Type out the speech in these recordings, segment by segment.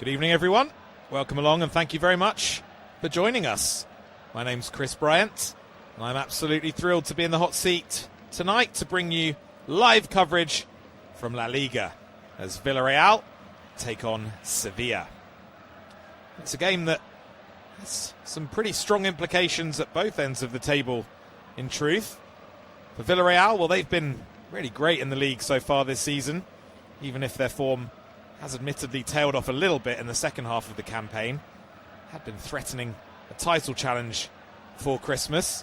Good evening, everyone. Welcome along and thank you very much for joining us. My name's Chris Bryant and I'm absolutely thrilled to be in the hot seat tonight to bring you live coverage from La Liga as Villarreal take on Sevilla. It's a game that has some pretty strong implications at both ends of the table, in truth. For Villarreal, well, they've been really great in the league so far this season, even if their form has admittedly tailed off a little bit in the second half of the campaign. Had been threatening a title challenge for Christmas,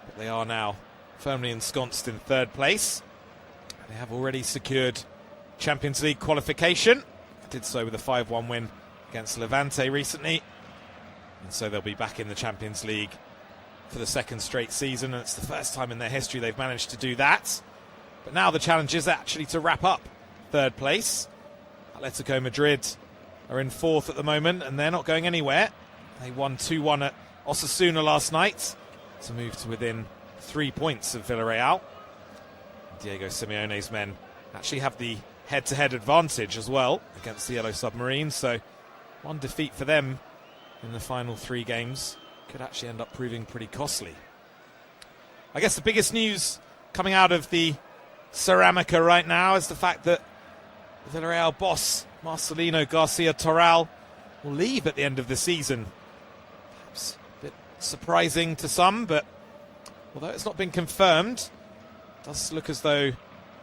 but they are now firmly ensconced in third place. They have already secured Champions League qualification. Did so with a 5-1 win against Levante recently, and so they'll be back in the Champions League for the second straight season, and it's the first time in their history they've managed to do that. But now the challenge is actually to wrap up third place. Atletico Madrid are in fourth at the moment, and they're not going anywhere. They won 2-1 at Osasuna last night to move to within 3 points of Villarreal. Diego Simeone's men actually have the head-to-head advantage as well against the Yellow Submarines, so one defeat for them in the final 3 games could actually end up proving pretty costly. I guess the biggest news coming out of the Ceramica right now is the fact that Villarreal boss Marcelino Garcia Toral will leave at the end of the season. Perhaps a bit surprising to some, but although it's not been confirmed, it does look as though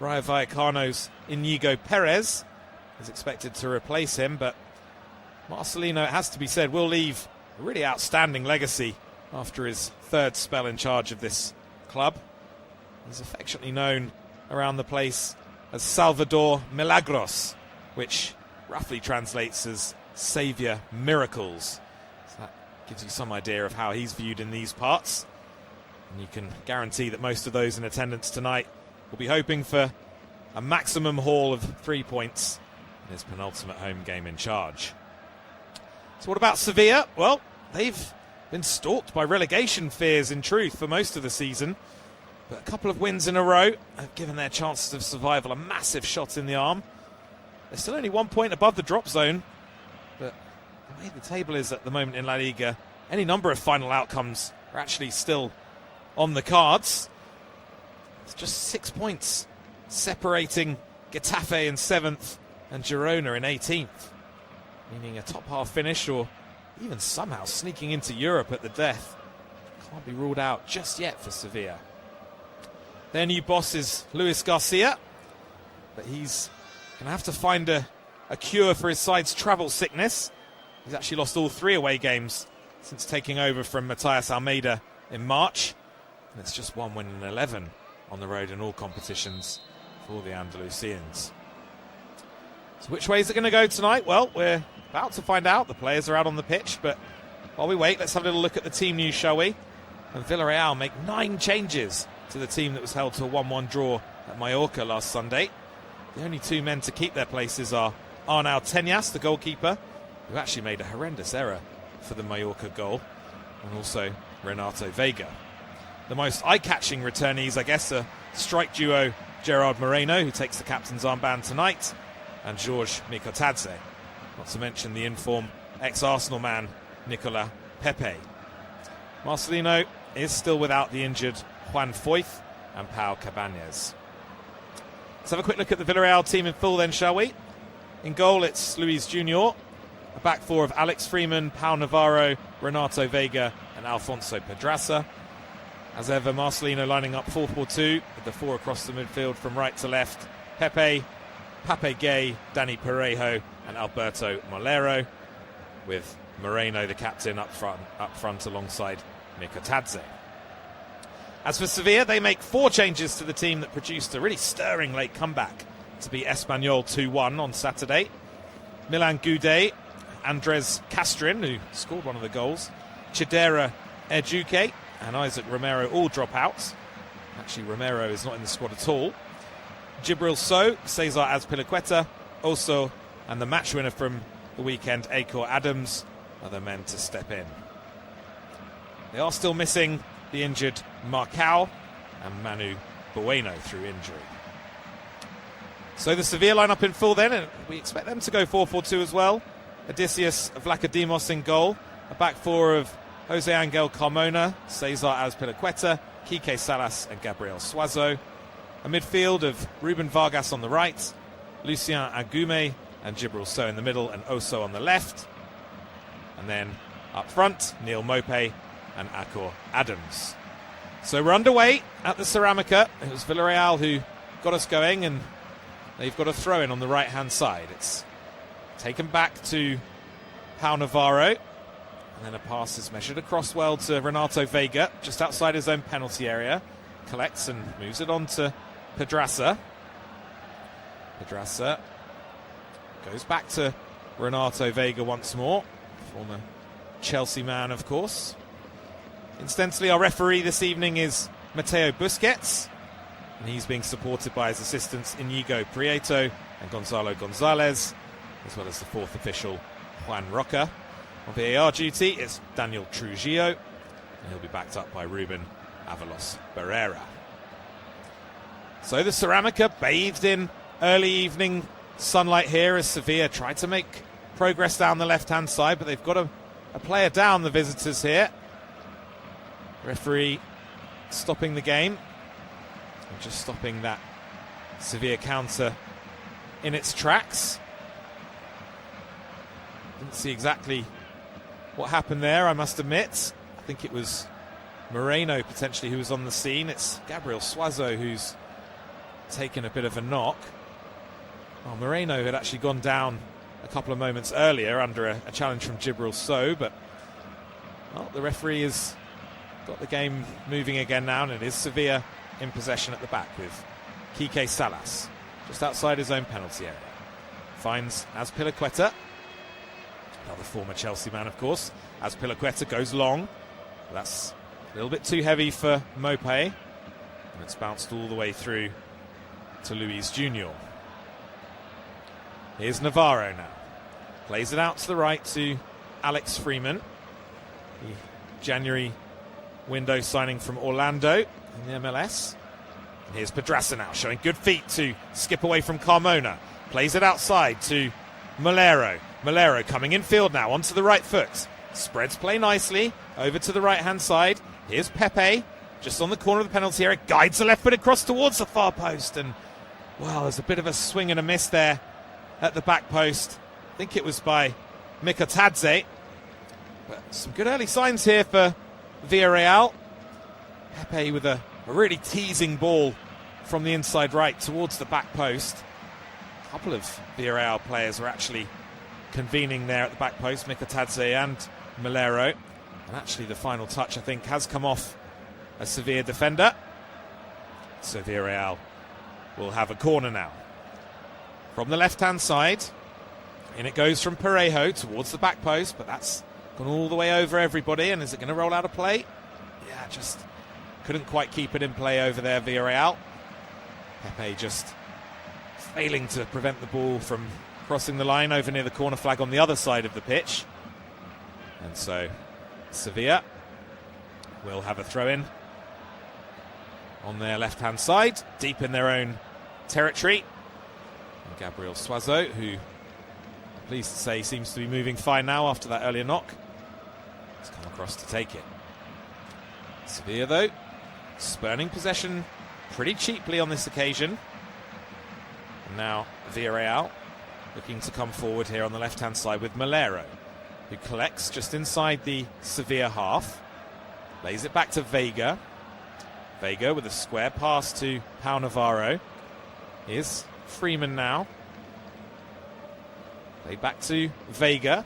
Rayo Vallecano's Inigo Perez is expected to replace him, but Marcelino, it has to be said, will leave a really outstanding legacy after his third spell in charge of this club. He's affectionately known around the place as Salvador Milagros, which roughly translates as Saviour Miracles. So that gives you some idea of how he's viewed in these parts. And you can guarantee that most of those in attendance tonight will be hoping for a maximum haul of 3 points in his penultimate home game in charge. So what about Sevilla? Well, they've been stalked by relegation fears in truth for most of the season. But a couple of wins in a row have given their chances of survival a massive shot in the arm. They're still only 1 point above the drop zone, but the way the table is at the moment in La Liga, any number of final outcomes are actually still on the cards. It's just 6 points separating Getafe in 7th and Girona in 18th, meaning a top half finish or even somehow sneaking into Europe at the death can't be ruled out just yet for Sevilla. Their new boss is Luis Garcia, but he's going to have to find a cure for his side's travel sickness. He's actually lost all 3 away games since taking over from Matias Almeida in March. And it's just 1 win in 11 on the road in all competitions for the Andalusians. So which way is it going to go tonight? Well, we're about to find out. The players are out on the pitch, but while we wait, let's have a little look at the team news, shall we? And Villarreal make 9 changes to the team that was held to a 1-1 draw at Mallorca last Sunday. The only 2 men to keep their places are Arnau Tenas, the goalkeeper, who actually made a horrendous error for the Mallorca goal, and also Renato Vega. The most eye-catching returnees, I guess, are strike duo Gerard Moreno, who takes the captain's armband tonight, and George Mikotadze, not to mention the in-form ex-Arsenal man Nicolas Pepe. Marcelino is still without the injured Juan Foyth and Pau Cabañas. Let's have a quick look at the Villarreal team in full then, shall we? In goal, it's Luis Junior, a back 4 of Alex Freeman, Pau Navarro, Renato Vega and Alfonso Pedraza. As ever, Marcelino lining up 4-4-2 with the 4 across the midfield from right to left. Pepe, Pape Gay, Dani Parejo and Alberto Molero, with Moreno, the captain, up front alongside Mikotadze. As for Sevilla, they make 4 changes to the team that produced a really stirring late comeback to beat Espanyol 2-1 on Saturday. Milan Goudet, Andres Castrin, who scored one of the goals, Chidera Ejuke and Isaac Romero all drop out. Actually, Romero is not in the squad at all. Gibril So, Cesar Azpilicueta, Oso, and the match winner from the weekend, Akor Adams, are the men to step in. They are still missing the injured Marcao and Manu Bueno through injury. So the Sevilla line-up in full then, and we expect them to go 4-4-2 as well. Odysseus Vlachodimos in goal. A back four of Jose Angel Carmona, Cesar Azpilicueta, Quique Salas and Gabriel Suazo. A midfield of Ruben Vargas on the right, Lucien Agume and Djibril Sow in the middle, and Oso on the left. And then up front, Neil Mope and Akor Adams. So we're underway at the Ceramica. It was Villarreal who got us going, and they've got a throw-in on the right-hand side. It's taken back to Pau Navarro. And then a pass is measured across well to Renato Vega, just outside his own penalty area. Collects and moves it on to Pedraza. Pedraza goes back to Renato Vega once more. Former Chelsea man, of course. Incidentally, our referee this evening is Mateo Busquets. And he's being supported by his assistants Inigo Prieto and Gonzalo Gonzalez, as well as the fourth official, Juan Roca. On VAR duty is Daniel Trujillo, and he'll be backed up by Ruben Avalos Barrera. So the Ceramica bathed in early evening sunlight here as Sevilla tried to make progress down the left-hand side, but they've got a player down, the visitors here. Referee stopping the game, and just stopping that Sevilla counter in its tracks. Didn't see exactly what happened there, I must admit. I think it was Moreno potentially who was on the scene. It's Gabriel Suazo who's taken a bit of a knock. Well, Moreno had actually gone down a couple of moments earlier under a challenge from Djibril Sow, but the referee has got the game moving again now, and it is Sevilla in possession at the back with Quique Salas just outside his own penalty area. Finds Azpilicueta, another former Chelsea man, of course. Azpilicueta goes long. That's a little bit too heavy for Mope, and it's bounced all the way through to Luis Junior. Here's Navarro now. Plays it out to the right to Alex Freeman. The January window signing from Orlando in the MLS. And here's Pedraza now, showing good feet to skip away from Carmona. Plays it outside to Malero. Malero coming in field now, onto the right foot. Spreads play nicely, over to the right-hand side. Here's Pepe, just on the corner of the penalty area. Guides the left foot across towards the far post. And, well, there's a bit of a swing and a miss there at the back post. I think it was by Mikotadze. But some good early signs here for Villarreal. Pepe with a really teasing ball from the inside right towards the back post. A couple of Villarreal players were actually convening there at the back post, Mikotadze and Malero. And actually the final touch, I think, has come off a Sevilla defender. So Villarreal will have a corner now. From the left-hand side, in it goes from Parejo towards the back post, but that's gone all the way over everybody. And is it going to roll out of play? Yeah, just couldn't quite keep it in play over there, Villarreal. Pepe just failing to prevent the ball from crossing the line over near the corner flag on the other side of the pitch. And so Sevilla will have a throw-in on their left-hand side, deep in their own territory. And Gabriel Suazo, who, I'm pleased to say, seems to be moving fine now after that earlier knock, has come across to take it. Sevilla, though, spurning possession pretty cheaply on this occasion. And now Villarreal looking to come forward here on the left-hand side with Malero, who collects just inside the Sevilla half. Lays it back to Vega. Vega with a square pass to Pau Navarro. Here's Freeman now. Played back to Vega,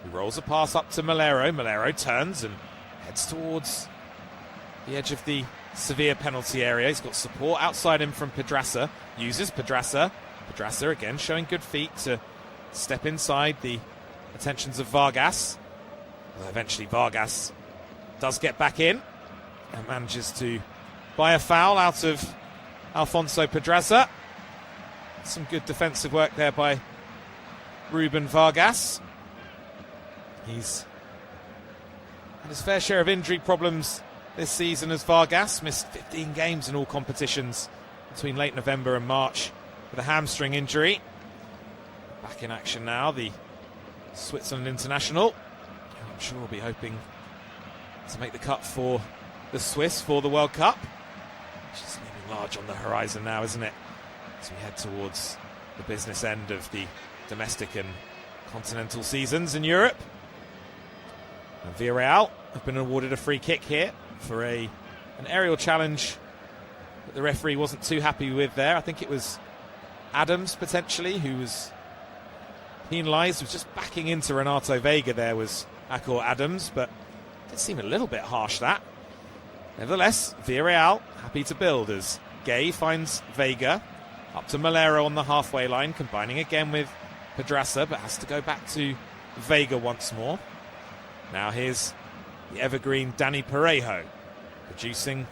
who rolls a pass up to Malero. Malero turns and heads towards the edge of the Sevilla penalty area. He's got support outside him from Pedraza. Uses Pedraza. Pedraza again showing good feet to step inside the attentions of Vargas. Well, eventually Vargas does get back in and manages to buy a foul out of Alfonso Pedraza. Some good defensive work there by Ruben Vargas. He's had his fair share of injury problems this season as Vargas. Missed 15 games in all competitions between late November and March with a hamstring injury. Back in action now, the Switzerland international. I'm sure we'll be hoping to make the cut for the Swiss for the World Cup, which is looming large on the horizon now, isn't it? As we head towards the business end of the domestic and continental seasons in Europe. And Villarreal have been awarded a free kick here for an aerial challenge that the referee wasn't too happy with there. I think it was Adams, potentially, who was penalised. Was just backing into Renato Vega there, was Akor Adams, but it did seem a little bit harsh, that. Nevertheless, Villarreal happy to build as Gay finds Vega. Up to Malero on the halfway line, combining again with Pedraza, but has to go back to Vega once more. Now here's the evergreen Danny Parejo, producing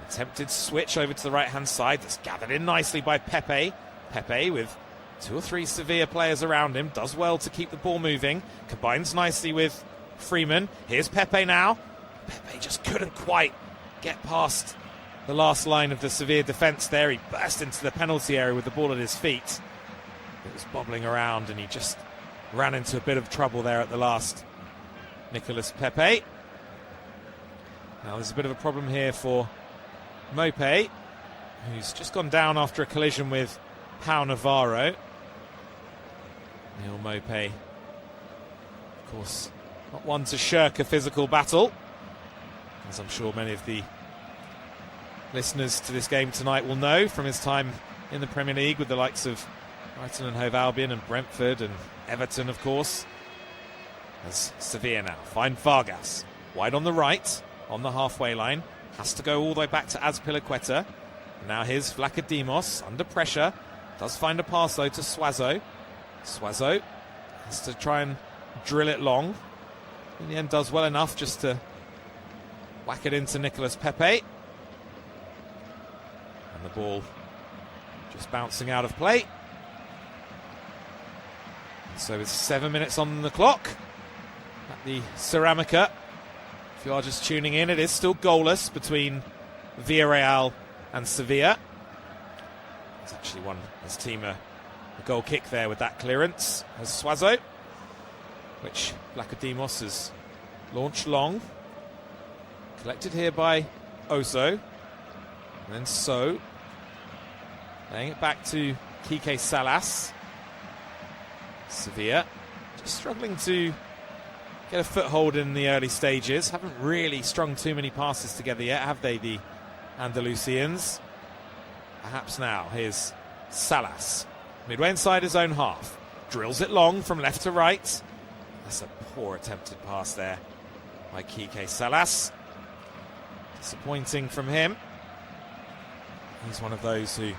attempted switch over to the right-hand side. That's gathered in nicely by Pepe. Pepe, with 2 or 3 Sevilla players around him, does well to keep the ball moving. Combines nicely with Freeman. Here's Pepe now. Pepe just couldn't quite get past the last line of the Sevilla defence there. He burst into the penalty area with the ball at his feet. It was bobbling around and he just ran into a bit of trouble there at the last. Nicolas Pepe. Now there's a bit of a problem here for Mope, who's just gone down after a collision with Pau Navarro. Neil Mope, of course, not one to shirk a physical battle, as I'm sure many of the listeners to this game tonight will know from his time in the Premier League with the likes of Brighton and Hove Albion and Brentford and Everton, of course. As Sevilla now find Vargas wide on the right, on the halfway line, has to go all the way back to Azpilicueta. Now here's Vlachodimos under pressure, does find a pass though to Suazo. Suazo has to try and drill it long. In the end does well enough just to whack it into Nicolas Pepe. And the ball just bouncing out of play. And so with 7 minutes on the clock at the Ceramica, if you are just tuning in, it is still goalless between Villarreal and Sevilla. He's actually won his team a goal kick there with that clearance as Suazo, which Vlachodimos has launched long. Collected here by Oso. And then So. Laying it back to Kike Salas. Sevilla just struggling to get a foothold in the early stages. Haven't really strung too many passes together yet, have they, the Andalusians? Perhaps now. Here's Salas. Midway inside his own half. Drills it long from left to right. That's a poor attempted pass there by Kike Salas. Disappointing from him. He's one of those who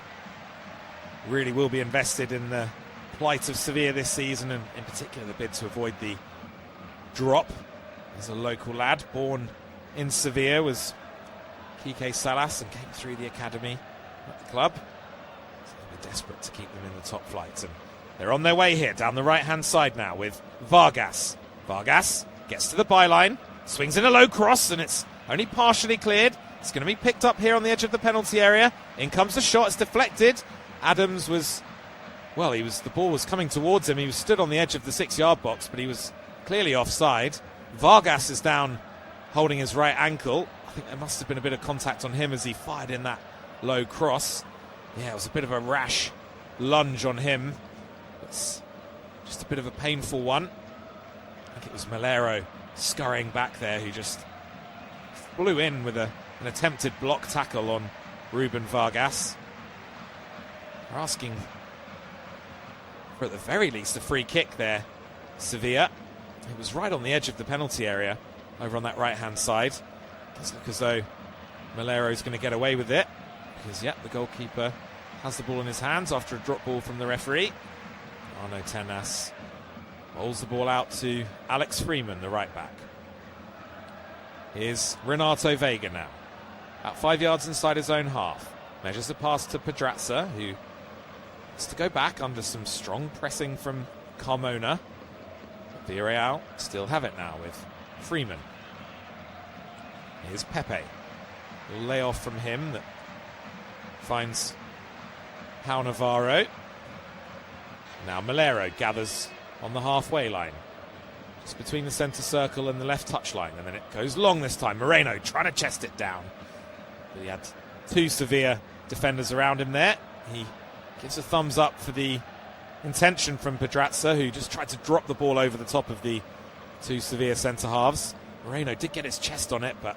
really will be invested in the plight of Sevilla this season, and in particular the bid to avoid the drop. As a local lad born in Sevilla was Kike Salas and came through the academy at the club. So they'll be desperate to keep them in the top flight, and they're on their way here down the right hand side now with Vargas. Vargas gets to the byline, swings in a low cross, and it's only partially cleared. It's going to be picked up here on the edge of the penalty area. In comes the shot, it's deflected. Adams was, well, the ball was coming towards him. He was stood on the edge of the 6-yard box, but he was clearly offside. Vargas is down holding his right ankle. I think there must have been a bit of contact on him as he fired in that low cross. Yeah, it was a bit of a rash lunge on him. It's just a bit of a painful one. I think it was Malero scurrying back there who just flew in with an attempted block tackle on Ruben Vargas. They're asking for, at the very least, a free kick there, Sevilla. It was right on the edge of the penalty area over on that right-hand side. Does look as though Malero's going to get away with it because, yeah, the goalkeeper has the ball in his hands after a drop ball from the referee. Arno Tenas bowls the ball out to Alex Freeman, the right-back. Here's Renato Vega now. About 5 yards inside his own half. Measures the pass to Pedraza, who has to go back under some strong pressing from Carmona. But Villarreal still have it now with Freeman. Here's Pepe. A little layoff from him that finds Pau Navarro. Now Malero gathers on the halfway line. Just between the centre circle and the left touchline. And then it goes long this time. Moreno trying to chest it down. But he had two Sevilla defenders around him there. He gives a thumbs up for the intention from Pedraza, who just tried to drop the ball over the top of the two Sevilla centre-halves. Moreno did get his chest on it, but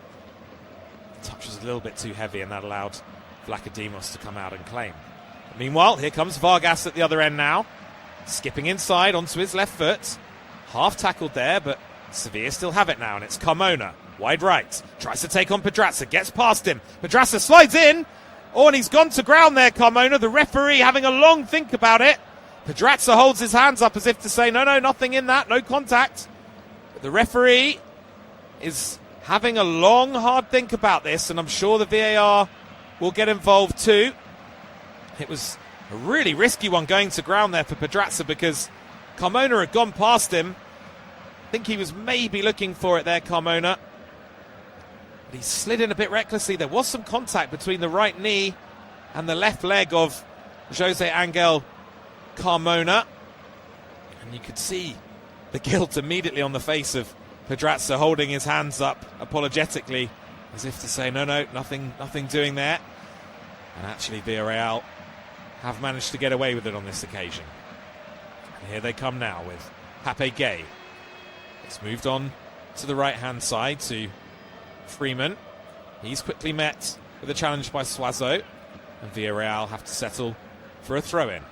the touch was a little bit too heavy, and that allowed Vlachodimos to come out and claim. Meanwhile, here comes Vargas at the other end now, skipping inside onto his left foot. Half tackled there, but Sevilla still have it now, and it's Carmona, wide right, tries to take on Pedraza, gets past him. Pedraza slides in. Oh, and he's gone to ground there, Carmona. The referee having a long think about it. Pedraza holds his hands up as if to say, no, nothing in that, no contact. But the referee is having a long, hard think about this, and I'm sure the VAR will get involved too. It was a really risky one going to ground there for Pedraza because Carmona had gone past him. I think he was maybe looking for it there, Carmona. But he slid in a bit recklessly. There was some contact between the right knee and the left leg of Jose Angel Carmona. And you could see the guilt immediately on the face of Pedraza, holding his hands up apologetically as if to say, no, nothing doing there. And actually Villarreal have managed to get away with it on this occasion. And here they come now with Pape Gay. It's moved on to the right-hand side to Freeman. He's quickly met with a challenge by Suazo, and Villarreal have to settle for a throw-in.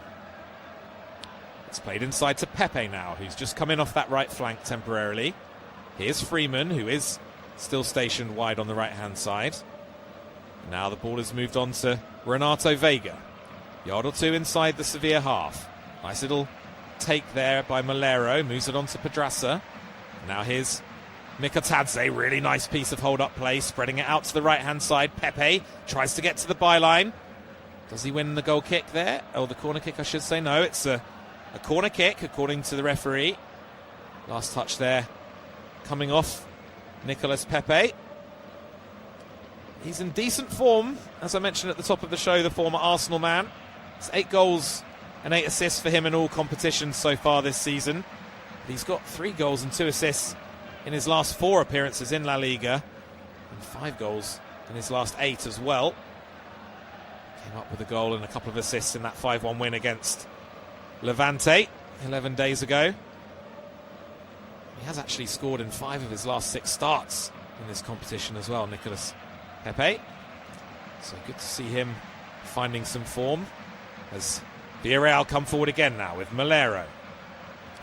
It's played inside to Pepe now, who's just come in off that right flank temporarily. Here's Freeman, who is still stationed wide on the right-hand side. Now the ball is moved on to Renato Vega. Yard or two inside the Sevilla half. Nice little take there by Malero, moves it on to Pedraza. Now here's Mikotadze, really nice piece of hold-up play, spreading it out to the right-hand side. Pepe tries to get to the byline. Does he win the goal kick there? Oh, the corner kick, I should say. No, it's a corner kick, according to the referee. Last touch there coming off Nicolas Pepe. He's in decent form, as I mentioned at the top of the show, the former Arsenal man. It's 8 goals and 8 assists for him in all competitions so far this season. He's got 3 goals and 2 assists in his last 4 appearances in La Liga, and 5 goals in his last 8 as well. Came up with a goal and a couple of assists in that 5-1 win against Levante 11 days ago. He has actually scored in 5 of his last 6 starts in this competition as well, Nicolas Pepe. So good to see him finding some form as Villarreal come forward again now with Malero.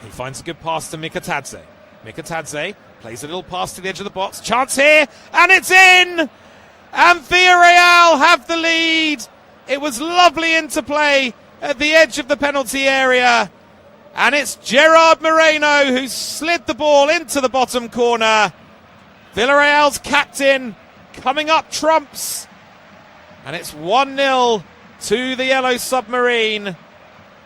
He finds a good pass to Mikotadze. Mikotadze plays a little pass to the edge of the box. Chance here, and it's in! And Villarreal have the lead. It was lovely interplay at the edge of the penalty area. And it's Gerard Moreno who slid the ball into the bottom corner. Villarreal's captain coming up trumps. And it's 1-0 to the Yellow Submarine.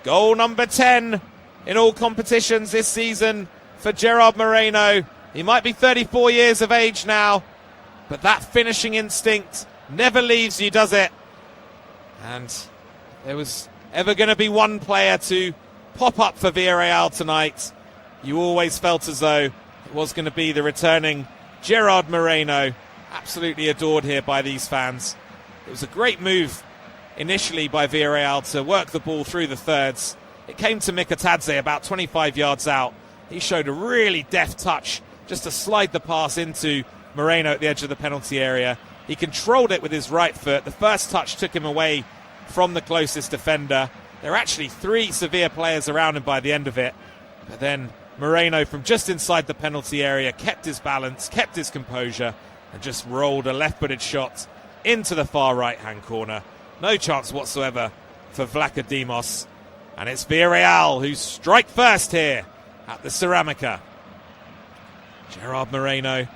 Goal number 10 in all competitions this season for Gerard Moreno. He might be 34 years of age now, but that finishing instinct never leaves you, does it? And there was ever going to be one player to pop up for Villarreal tonight, you always felt as though it was going to be the returning Gerard Moreno. Absolutely adored here by these fans. It was a great move initially by Villarreal to work the ball through the thirds. It came to Mikotadze about 25 yards out. He showed a really deft touch just to slide the pass into Moreno at the edge of the penalty area. He controlled it with his right foot. The first touch took him away from the closest defender. There were actually 3 Sevilla players around him by the end of it. But then Moreno, from just inside the penalty area, kept his balance, kept his composure, and just rolled a left-footed shot into the far right-hand corner. No chance whatsoever for Vlachodimos. And it's Villarreal who strike first here at the Ceramica. Gerard Moreno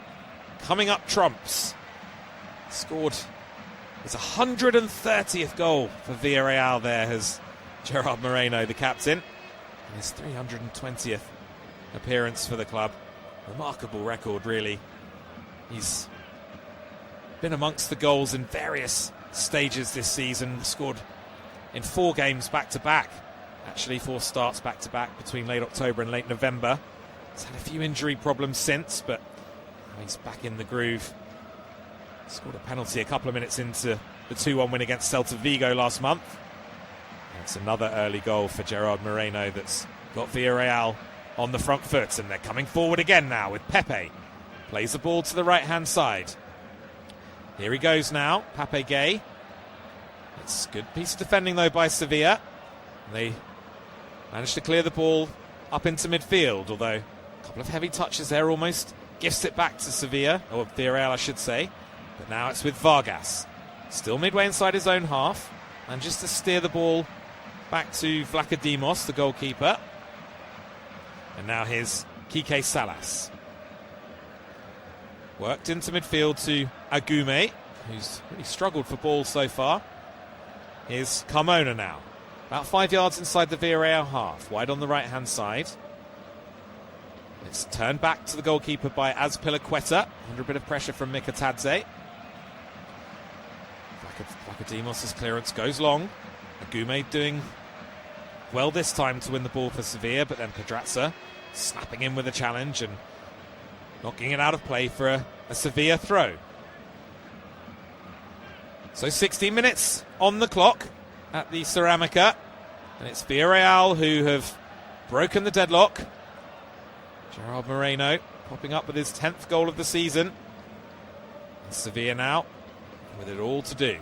coming up trumps. Scored his 130th goal for Villarreal there as Gerard Moreno, the captain, and his 320th appearance for the club. Remarkable record, really. He's been amongst the goals in various stages this season, scored in 4 games back-to-back Actually, 4 starts back-to-back between late October and late November. He's had a few injury problems since, but he's back in the groove. Scored a penalty a couple of minutes into the 2-1 win against Celta Vigo last month. That's another early goal for Gerard Moreno that's got Villarreal on the front foot, and they're coming forward again now with Pepe. Plays the ball to the right-hand side. Here he goes now, Pape Gay. It's a good piece of defending, though, by Sevilla. They managed to clear the ball up into midfield, although a couple of heavy touches there almost gifts it back to Sevilla, or Villarreal, I should say. But now it's with Vargas. Still midway inside his own half, and just to steer the ball back to Vlachodimos, the goalkeeper. And now here's Quique Salas. Worked into midfield to Agume, who's really struggled for balls so far. Here's Carmona now. About 5 yards inside the Villarreal half, wide on the right-hand side. It's turned back to the goalkeeper by Azpilicueta, under a bit of pressure from Mikatadze. Vlachodimos' clearance goes long. Agume doing well this time to win the ball for Sevilla, but then Pedraza snapping in with a challenge and knocking it out of play for a Sevilla throw. So 16 minutes on the clock at the Ceramica, and it's Villarreal who have broken the deadlock. Gerard Moreno popping up with his 10th goal of the season. And Sevilla now with it all to do.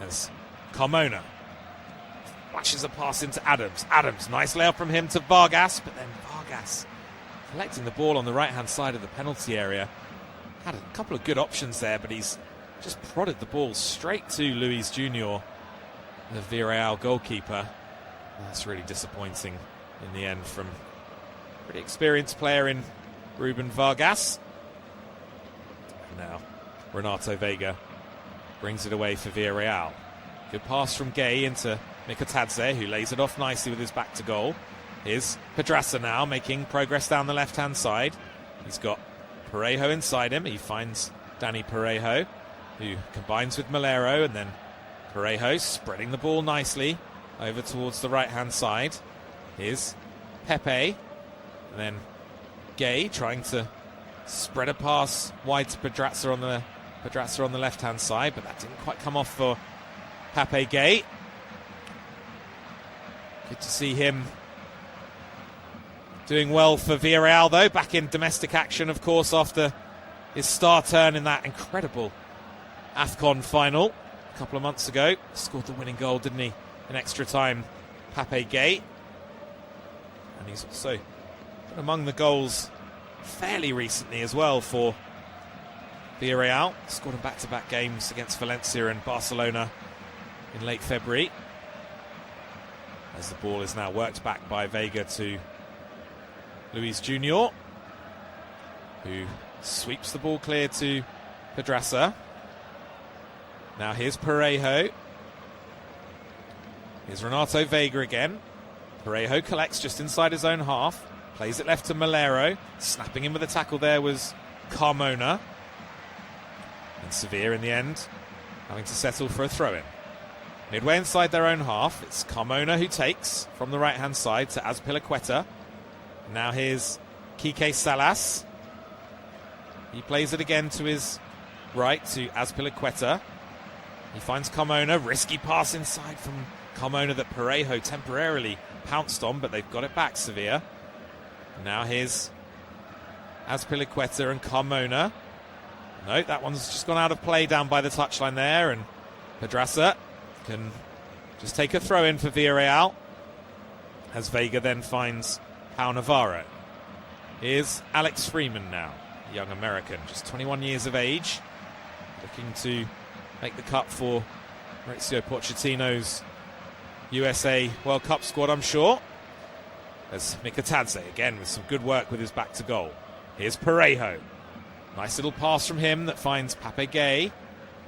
As Carmona flashes a pass into Adams. Adams, nice layout from him to Vargas, but then Vargas collecting the ball on the right-hand side of the penalty area. Had a couple of good options there, but he's just prodded the ball straight to Luis Junior, the Villarreal goalkeeper. That's really disappointing in the end from a pretty experienced player in Ruben Vargas. And now Renato Vega brings it away for Villarreal. Good pass from Gay into Mikatadze, who lays it off nicely with his back to goal. Here's Pedraza now making progress down the left-hand side. He's got Parejo inside him. He finds Danny Parejo, who combines with Malero, and then Parejo spreading the ball nicely over towards the right-hand side. Here's Pepe, and then Gay trying to spread a pass wide to Pedraza on the left-hand side, but that didn't quite come off for Pape Gay. Good to see him doing well for Villarreal, though, back in domestic action, of course, after his star turn in that incredible AFCON final a couple of months ago. Scored the winning goal, didn't he, in extra time, Pape Gay. And he's also been among the goals fairly recently as well for Villarreal. Scored in back-to-back games against Valencia and Barcelona in late February. As the ball is now worked back by Vega to Luis Junior, who sweeps the ball clear to Pedraza. Now here's Parejo. Here's Renato Vega again. Parejo collects just inside his own half. Plays it left to Malero. Snapping in with a tackle there was Carmona. And Sevilla in the end having to settle for a throw-in. Midway inside their own half, it's Carmona who takes from the right-hand side to Azpilicueta. Now here's Quique Salas. He plays it again to his right to Azpilicueta. He finds Carmona. Risky pass inside from Carmona that Parejo temporarily pounced on, but they've got it back, Sevilla. Now here's Azpilicueta and Carmona. No, that one's just gone out of play down by the touchline there, and Pedraza can just take a throw in for Villarreal as Vega then finds Pau Navarro. Here's Alex Freeman now, a young American, just 21 years of age, looking to make the cut for Mauricio Pochettino's USA World Cup squad, I'm sure. As Mikatadze again with some good work with his back to goal. Here's Parejo. Nice little pass from him that finds Pape Gay.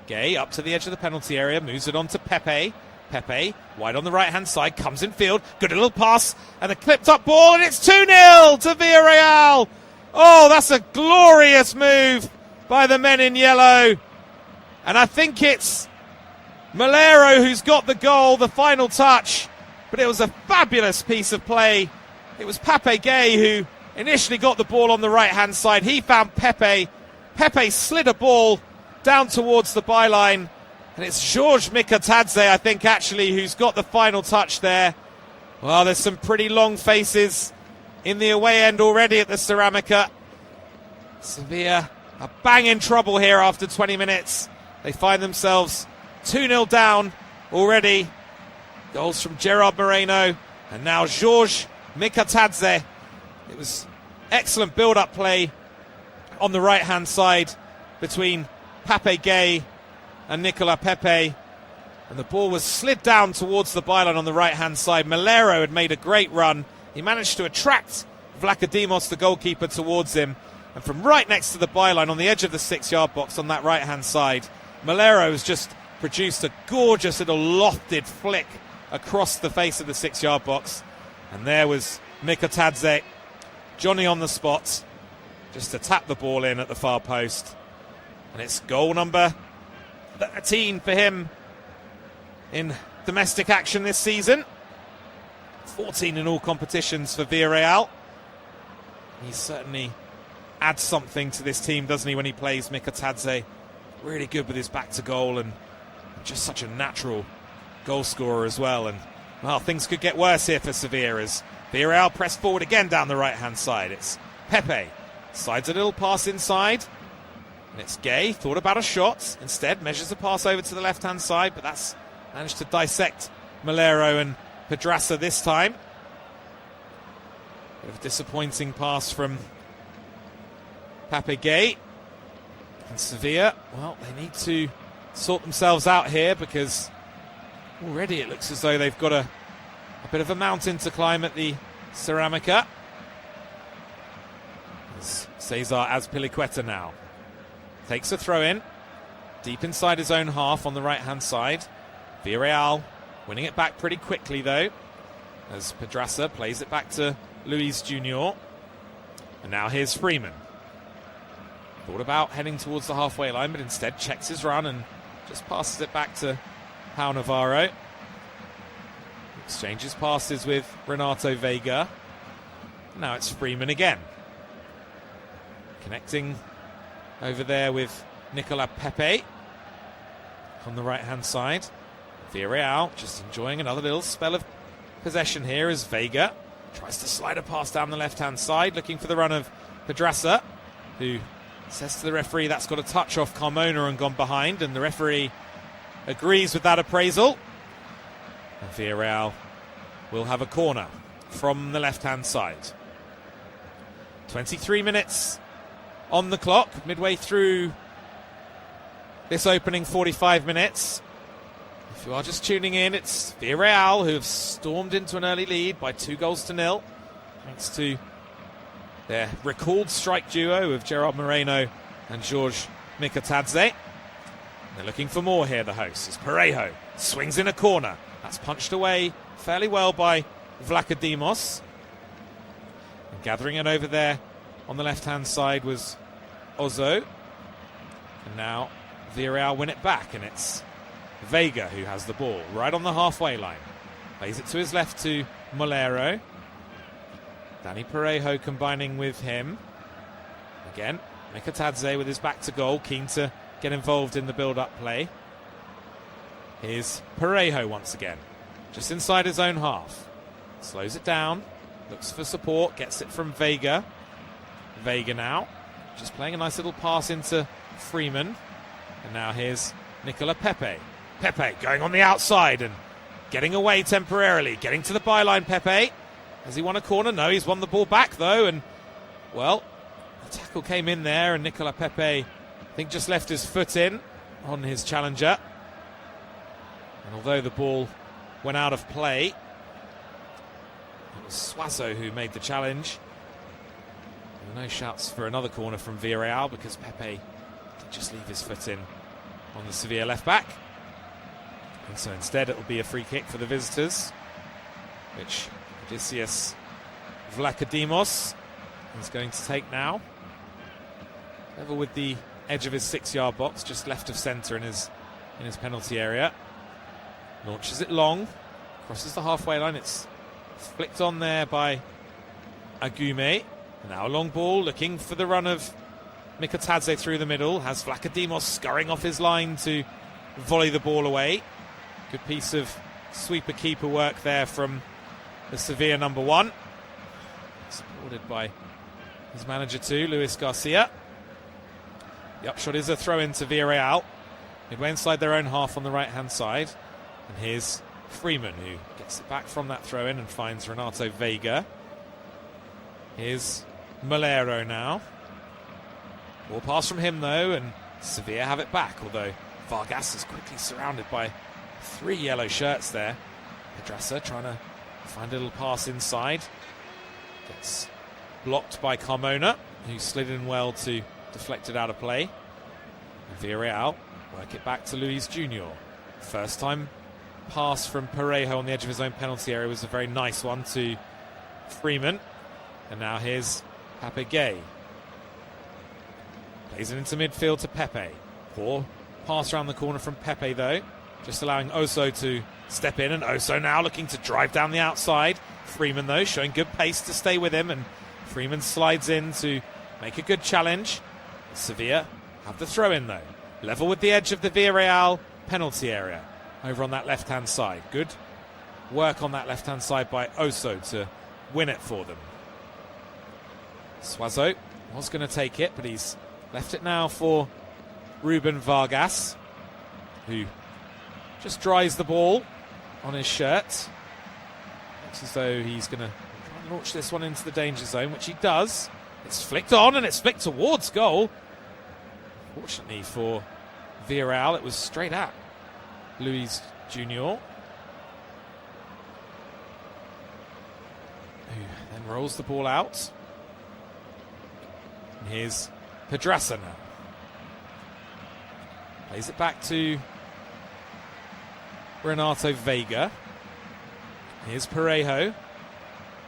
Gay up to the edge of the penalty area, moves it on to Pepe. Pepe, wide on the right-hand side, comes in field. Good little pass, and a clipped-up ball, and it's 2-0 to Villarreal. Oh, that's a glorious move by the men in yellow. And I think it's Malero who's got the goal, the final touch. but it was a fabulous piece of play. It was Pape Gay who initially got the ball on the right-hand side. He found Pepe. Pepe slid a ball down towards the byline, and it's Georges Mikotadze, I think, actually, who's got the final touch there. Well, there's some pretty long faces in the away end already at the Ceramica. Sevilla are bang in trouble here after 20 minutes. They find themselves 2-0 down already. Goals from Gerard Moreno and now Georges Mikotadze. It was excellent build-up play on the right-hand side between Pape Gay and Nicola Pepe. And the ball was slid down towards the byline on the right-hand side. Melero had made a great run. He managed to attract Vlachodimos, the goalkeeper, towards him. And from right next to the byline on the edge of the 6-yard box on that right-hand side, Melero has just produced a gorgeous little lofted flick across the face of the 6-yard box. And there was Mikotadze, Johnny on the spot, just to tap the ball in at the far post. And it's goal number 13 for him in domestic action this season. 14 in all competitions for Villarreal. He certainly adds something to this team, doesn't he, when he plays, Mikotadze. Really good with his back to goal and just such a natural goal scorer as well. And, well, things could get worse here for Sevilla as Villarreal press forward again down the right-hand side. It's Pepe. Sides a little pass inside. And it's Gay. Thought about a shot. Instead, measures a pass over to the left-hand side, but that's managed to dissect Melero and Pedraza this time. Bit of a disappointing pass from Pape Gay. And Sevilla, well, they need to sort themselves out here because already it looks as though they've got a bit of a mountain to climb at the Ceramica. It's Cesar Azpilicueta now. Takes a throw in, deep inside his own half on the right-hand side. Villarreal winning it back pretty quickly, though, as Pedraza plays it back to Luis Junior. And now here's Freeman. Thought about heading towards the halfway line, but instead checks his run and just passes it back to Pau Navarro. Exchanges passes with Renato Vega. Now it's Freeman again. Connecting over there with Nicola Pepe on the right-hand side. Villarreal just enjoying another little spell of possession here as Vega tries to slide a pass down the left-hand side, looking for the run of Pedraza, who says to the referee that's got a touch off Carmona and gone behind, and the referee agrees with that appraisal. And Villarreal will have a corner from the left-hand side. 23 minutes on the clock, midway through this opening 45 minutes. If you are just tuning in, it's Villarreal who have stormed into an early lead by 2-0, thanks to their recalled strike duo of Gerard Moreno and Georges Mikotadze. They're looking for more here, the hosts, as Parejo swings in a corner. That's punched away fairly well by Vlachodimos. And gathering it over there on the left-hand side was Ozo. And now Villarreal win it back, and it's Vega who has the ball right on the halfway line. Plays it to his left to Molero. Danny Parejo combining with him. Again, Mikotadze with his back to goal, keen to get involved in the build-up play. Here's Parejo once again, just inside his own half. Slows it down, looks for support, gets it from Vega. Vega now, just playing a nice little pass into Freeman. And now here's Nicola Pepe. Pepe going on the outside and getting away temporarily, getting to the byline. Pepe, has he won a corner? No, he's won the ball back though, and well, the tackle came in there and Nicola Pepe, I think, just left his foot in on his challenger. And although the ball went out of play, it was Suazo who made the challenge. No shouts for another corner from Villarreal because Pepe did just leave his foot in on the Sevilla left back. And so instead it will be a free kick for the visitors, which Odysseus Vlachodimos is going to take now. Level with the edge of his 6-yard box, just left of centre in his penalty area. Launches it long. Crosses the halfway line. It's flicked on there by Agume. Now a long ball, looking for the run of Mikotadze through the middle. Has Vlachodimos scurrying off his line to volley the ball away. Good piece of sweeper-keeper work there from the Sevilla number 1. Supported by his manager too, Luis Garcia. The upshot is a throw-in to Villarreal. Midway inside their own half on the right-hand side. And here's Freeman, who gets it back from that throw-in and finds Renato Vega. Here's Malero now. Ball pass from him, though, and Sevilla have it back, although Vargas is quickly surrounded by 3 yellow shirts there. Pedraza trying to find a little pass inside. Gets blocked by Carmona, who slid in well to deflect it out of play. And Villarreal work it back to Luis Junior. First time pass from Parejo on the edge of his own penalty area was a very nice one to Freeman. And now here's Pape Gay. Plays it into midfield to Pepe. Poor pass around the corner from Pepe, though. Just allowing Oso to step in, and Oso now looking to drive down the outside. Freeman, though, showing good pace to stay with him, and Freeman slides in to make a good challenge. Sevilla have the throw-in, though. Level with the edge of the Villarreal penalty area over on that left-hand side. Good work on that left-hand side by Oso to win it for them. Suazo was going to take it, but he's left it now for Ruben Vargas, who just dries the ball on his shirt. Looks as though he's going to try and launch this one into the danger zone, which he does. It's flicked on, and it's flicked towards goal. Fortunately for Villarreal, it was straight at Luis Junior, who then rolls the ball out. And here's Pedraza now. Plays it back to Renato Vega. Here's Parejo.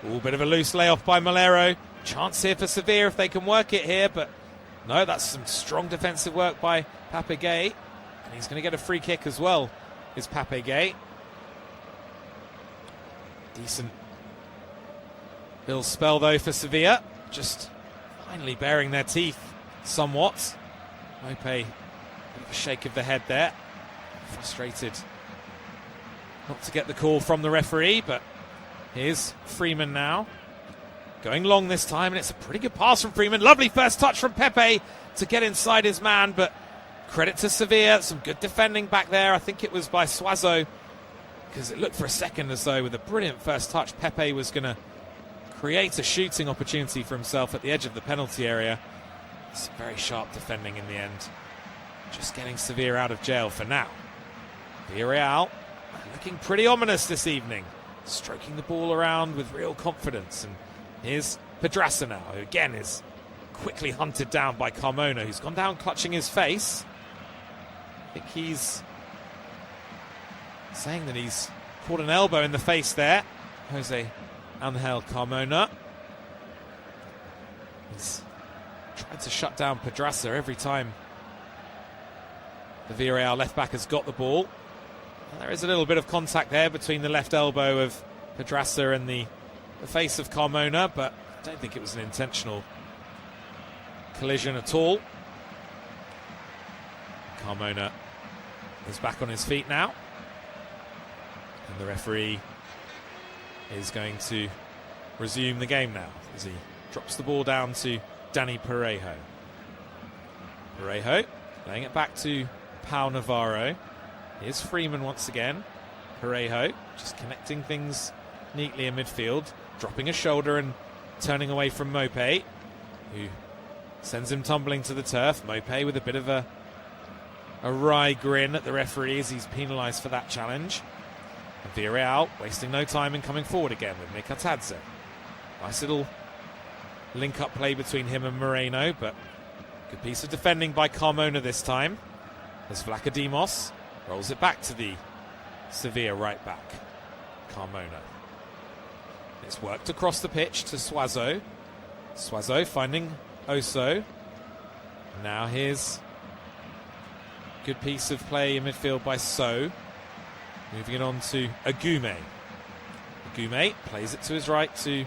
Ooh, bit of a loose layoff by Malero. Chance here for Sevilla if they can work it here, but no, that's some strong defensive work by Pape Gay. And he's going to get a free kick as well, is Pape Gay. Decent little spell, though, for Sevilla. Just finally baring their teeth somewhat. Mope, bit of a shake of the head there. Frustrated not to get the call from the referee, but here's Freeman now. Going long this time, and it's a pretty good pass from Freeman. Lovely first touch from Pepe to get inside his man, but credit to Sevilla. Some good defending back there. I think it was by Suazo, because it looked for a second as though with a brilliant first touch, Pepe was going to create a shooting opportunity for himself at the edge of the penalty area. Some very sharp defending in the end. Just getting Sevilla out of jail for now. Villarreal looking pretty ominous this evening. Stroking the ball around with real confidence. And here's Pedraza now, who again is quickly hunted down by Carmona, who's gone down clutching his face. I think he's saying that he's caught an elbow in the face there. Jose Angel Carmona. He's tried to shut down Pedraza every time the Villarreal left back has got the ball. And there is a little bit of contact there between the left elbow of Pedraza and the face of Carmona, but I don't think it was an intentional collision at all. Carmona is back on his feet now, and the referee is going to resume the game now as he drops the ball down to Danny Parejo. Parejo laying it back to Pau Navarro. Here's Freeman once again. Parejo just connecting things neatly in midfield, dropping a shoulder and turning away from Mope, who sends him tumbling to the turf. Mope with a bit of a wry grin at the referee as he's penalised for that challenge. And Villarreal wasting no time in coming forward again with Mikotadze. Nice little link-up play between him and Moreno, but good piece of defending by Carmona this time, as Vlachodimos rolls it back to the Sevilla right back, Carmona. It's worked across the pitch to Suazo. Suazo finding Oso. Now here's good piece of play in midfield by So. Moving it on to Agume. Agume plays it to his right to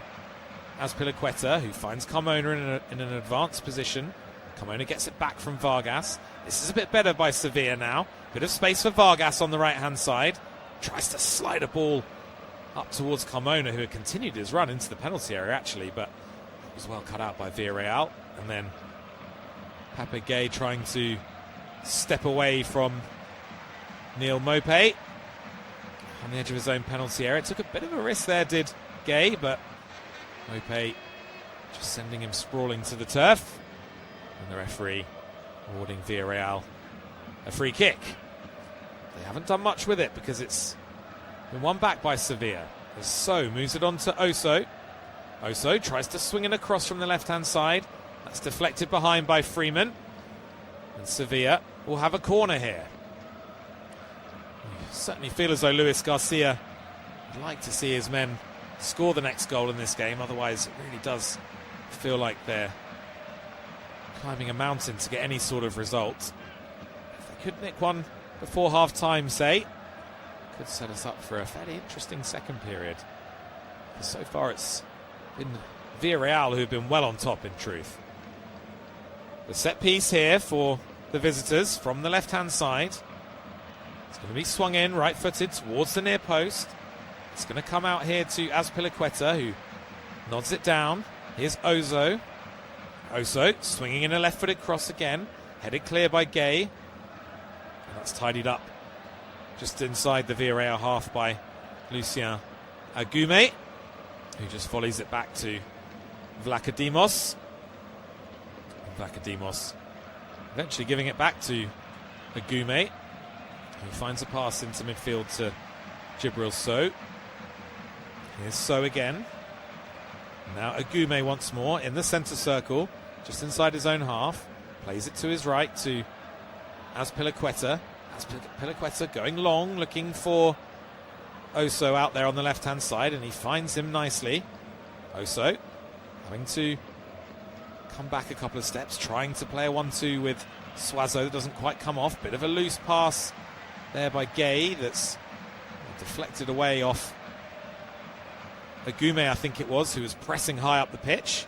Azpilicueta, who finds Carmona in an advanced position. Carmona gets it back from Vargas. This is a bit better by Sevilla now. Bit of space for Vargas on the right-hand side. Tries to slide a ball up towards Carmona, who had continued his run into the penalty area, actually, but it was well cut out by Villarreal. And then Pape Gay trying to step away from Neil Maupay on the edge of his own penalty area. Took a bit of a risk there, did Gay, but Maupay just sending him sprawling to the turf. And the referee awarding Villarreal a free kick. They haven't done much with it because it's been won back by Sevilla. As So moves it on to Oso. Oso tries to swing it across from the left-hand side. That's deflected behind by Freeman. And Sevilla will have a corner here. You certainly feel as though Luis Garcia would like to see his men score the next goal in this game. Otherwise, it really does feel like they're climbing a mountain to get any sort of result. If they could nick one before half-time, say, could set us up for a fairly interesting second period. Because so far it's been Villarreal who've been well on top, in truth. The set piece here for the visitors from the left-hand side. It's going to be swung in, right-footed, towards the near post. It's going to come out here to Azpilicueta, who nods it down. Here's Oso. Oso swinging in a left-footed cross again. Headed clear by Gay. And that's tidied up just inside the Villarreal half by Lucien Agume, who just volleys it back to Vlachodimos. Vlachodimos eventually giving it back to Agume, who finds a pass into midfield to Djibril So. Here's So again. Now Agume once more in the centre circle, just inside his own half. Plays it to his right to Azpilicueta. Azpilicueta going long, looking for Oso out there on the left-hand side, and he finds him nicely. Oso having to come back a couple of steps, trying to play a 1-2 with Suazo that doesn't quite come off. Bit of a loose pass there by Gay that's deflected away off Agume, I think it was, who was pressing high up the pitch.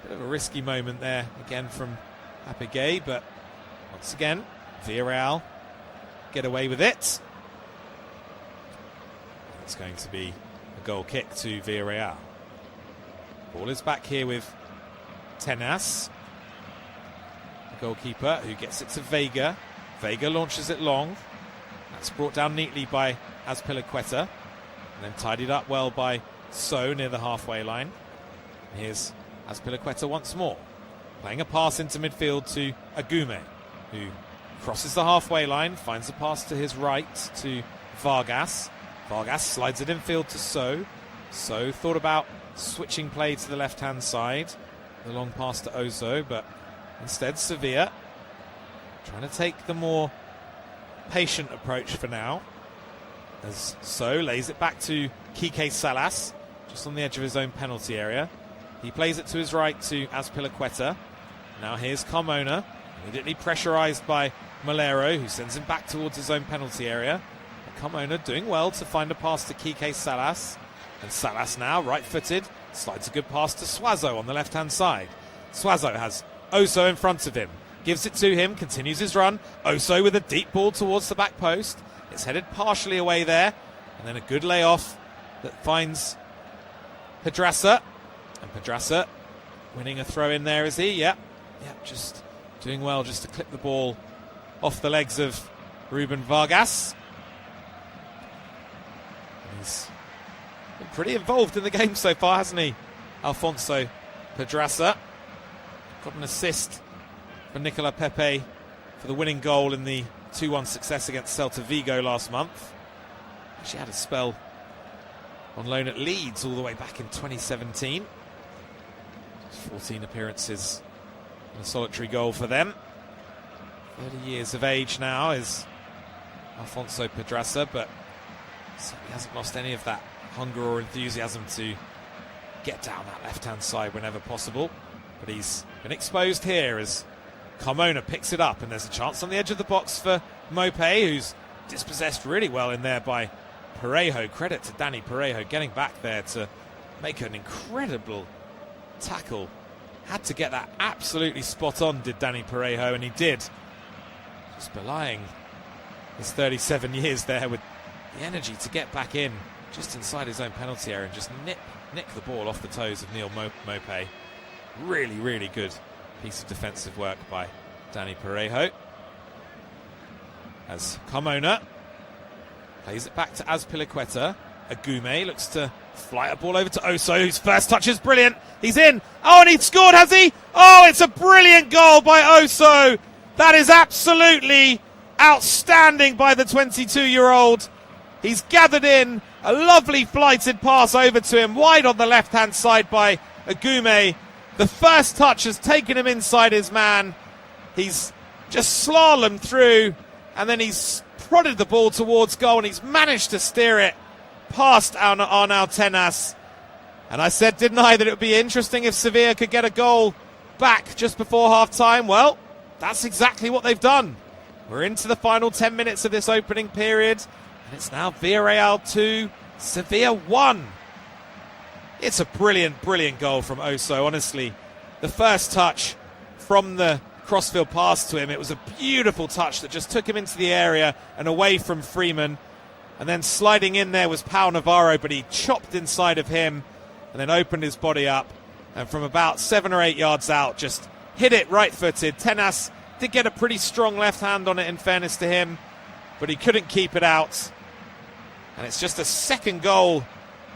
Bit of a risky moment there again from Pape Gay, but once again Villarreal get away with it. It's going to be a goal kick to Villarreal. Ball is back here with Tenas, the goalkeeper, who gets it to Vega. Vega launches it long. That's brought down neatly by Azpilicueta, and then tidied up well by So near the halfway line. And here's Azpilicueta once more, playing a pass into midfield to Agume, who crosses the halfway line, finds a pass to his right to Vargas. Vargas slides it infield to So. So thought about switching play to the left-hand side, the long pass to Oso, but instead Sevilla trying to take the more patient approach for now, as So lays it back to Kike Salas, just on the edge of his own penalty area. He plays it to his right to Azpilicueta. Now here's Carmona, immediately pressurised by Malero, who sends him back towards his own penalty area. Carmona doing well to find a pass to Kike Salas. And Salas now, right-footed, slides a good pass to Suazo on the left-hand side. Suazo has Oso in front of him, gives it to him, continues his run. Oso with a deep ball towards the back post. It's headed partially away there. And then a good layoff that finds Pedraza. And Pedraza winning a throw in there, is he? Yep, just doing well just to clip the ball off the legs of Ruben Vargas. He's been pretty involved in the game so far, hasn't he? Alfonso Pedraza got an assist for Nicola Pepe for the winning goal in the 2-1 success against Celta Vigo last month. She had a spell on loan at Leeds all the way back in 2017. 14 appearances and a solitary goal for them. 30 years of age now is Alfonso Pedraza, but certainly hasn't lost any of that hunger or enthusiasm to get down that left-hand side whenever possible. But he's been exposed here as Carmona picks it up, and there's a chance on the edge of the box for Maupay, who's dispossessed really well in there by Parejo, credit to Danny Parejo, getting back there to make an incredible tackle. Had to get that absolutely spot on, did Danny Parejo, and he did. Just belying his 37 years there with the energy to get back in just inside his own penalty area and just nick the ball off the toes of Neal Maupay. Really, really good piece of defensive work by Danny Parejo. As Carmona plays it back to Azpilicueta. Agume looks to fly a ball over to Oso, whose first touch is brilliant. He's in. Oh, and he's scored, has he? Oh, it's a brilliant goal by Oso. That is absolutely outstanding by the 22-year-old. He's gathered in a lovely flighted pass over to him, wide on the left-hand side by Agume. The first touch has taken him inside his man. He's just slalomed through, and then he's prodded the ball towards goal, and he's managed to steer it past Arnau Tenas. And I said, didn't I, that it would be interesting if Sevilla could get a goal back just before half-time? Well, that's exactly what they've done. We're into the final 10 minutes of this opening period, and it's now Villarreal 2, Sevilla 1. It's a brilliant, brilliant goal from Oso, honestly. The first touch from the crossfield pass to him, it was a beautiful touch that just took him into the area and away from Freeman. And then sliding in there was Pau Navarro, but he chopped inside of him and then opened his body up. And from about 7 or 8 yards out, just hit it right-footed. Tenas did get a pretty strong left hand on it, in fairness to him, but he couldn't keep it out. And it's just a second goal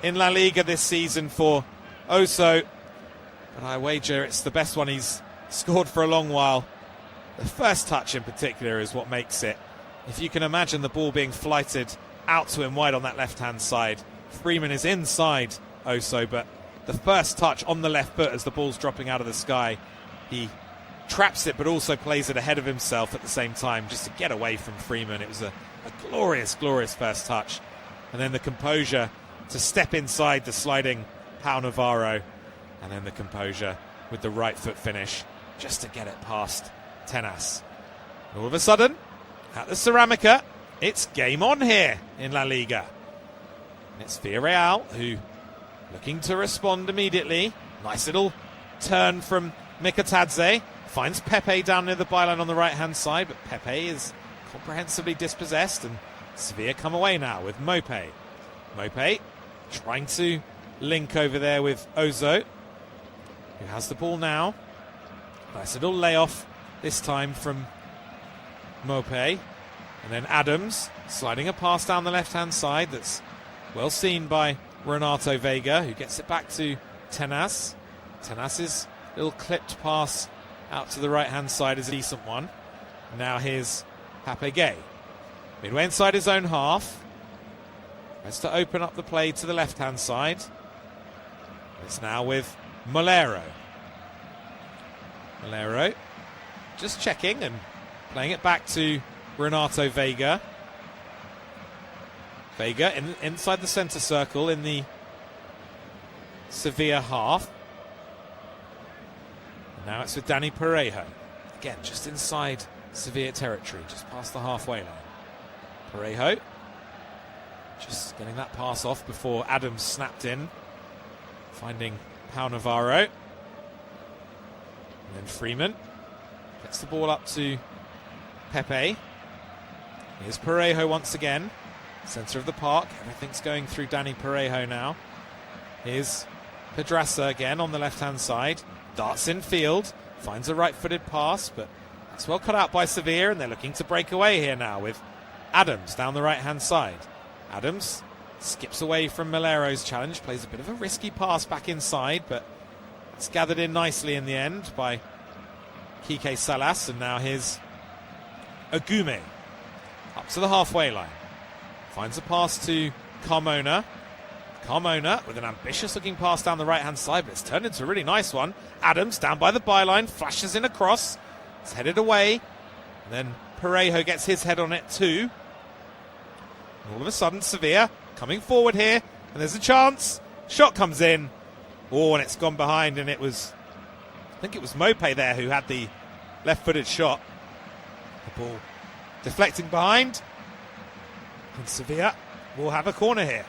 in La Liga this season for Oso. But I wager it's the best one he's scored for a long while. The first touch in particular is what makes it. If you can imagine the ball being flighted out to him wide on that left-hand side. Freeman is inside Oso, but the first touch on the left foot as the ball's dropping out of the sky, he traps it but also plays it ahead of himself at the same time just to get away from Freeman. It was a glorious, glorious first touch. And then the composure to step inside the sliding Pau Navarro, and then the composure with the right foot finish just to get it past Tenas. All of a sudden, at the Ceramica, it's game on here in La Liga. And it's Villarreal who looking to respond immediately. Nice little turn from Mikatadze. Finds Pepe down near the byline on the right-hand side, but Pepe is comprehensively dispossessed, and Sevilla come away now with Maupay. Maupay trying to link over there with Oso, who has the ball now. Nice little layoff this time from Maupay. And then Adams sliding a pass down the left-hand side that's well seen by Renato Vega, who gets it back to Tenas. Tenas's little clipped pass out to the right-hand side is a decent one. Now here's Pape Gay. Midway inside his own half. Tries to open up the play to the left-hand side. It's now with Molero. Molero just checking and playing it back to Renato Vega. Vega inside the centre circle in the Sevilla half. And now it's with Danny Parejo. Again, just inside Sevilla territory, just past the halfway line. Parejo just getting that pass off before Adams snapped in, finding Pau Navarro. And then Freeman gets the ball up to Pepe. Here's Parejo once again, centre of the park. Everything's going through Danny Parejo now. Here's Pedraza again on the left-hand side. Darts in field, finds a right-footed pass, but that's well cut out by Sevilla, and they're looking to break away here now with Adams down the right-hand side. Adams skips away from Molero's challenge, plays a bit of a risky pass back inside, but it's gathered in nicely in the end by Kike Salas, and now here's Agume up to the halfway line. Finds a pass to Carmona. Carmona with an ambitious-looking pass down the right-hand side, but it's turned into a really nice one. Adams down by the byline, flashes in across. It's headed away. And then Parejo gets his head on it too. And all of a sudden, Sevilla coming forward here, and there's a chance. Shot comes in. Oh, and it's gone behind, and I think it was Maupay there who had the left-footed shot. The ball deflecting behind. And Sevilla will have a corner here.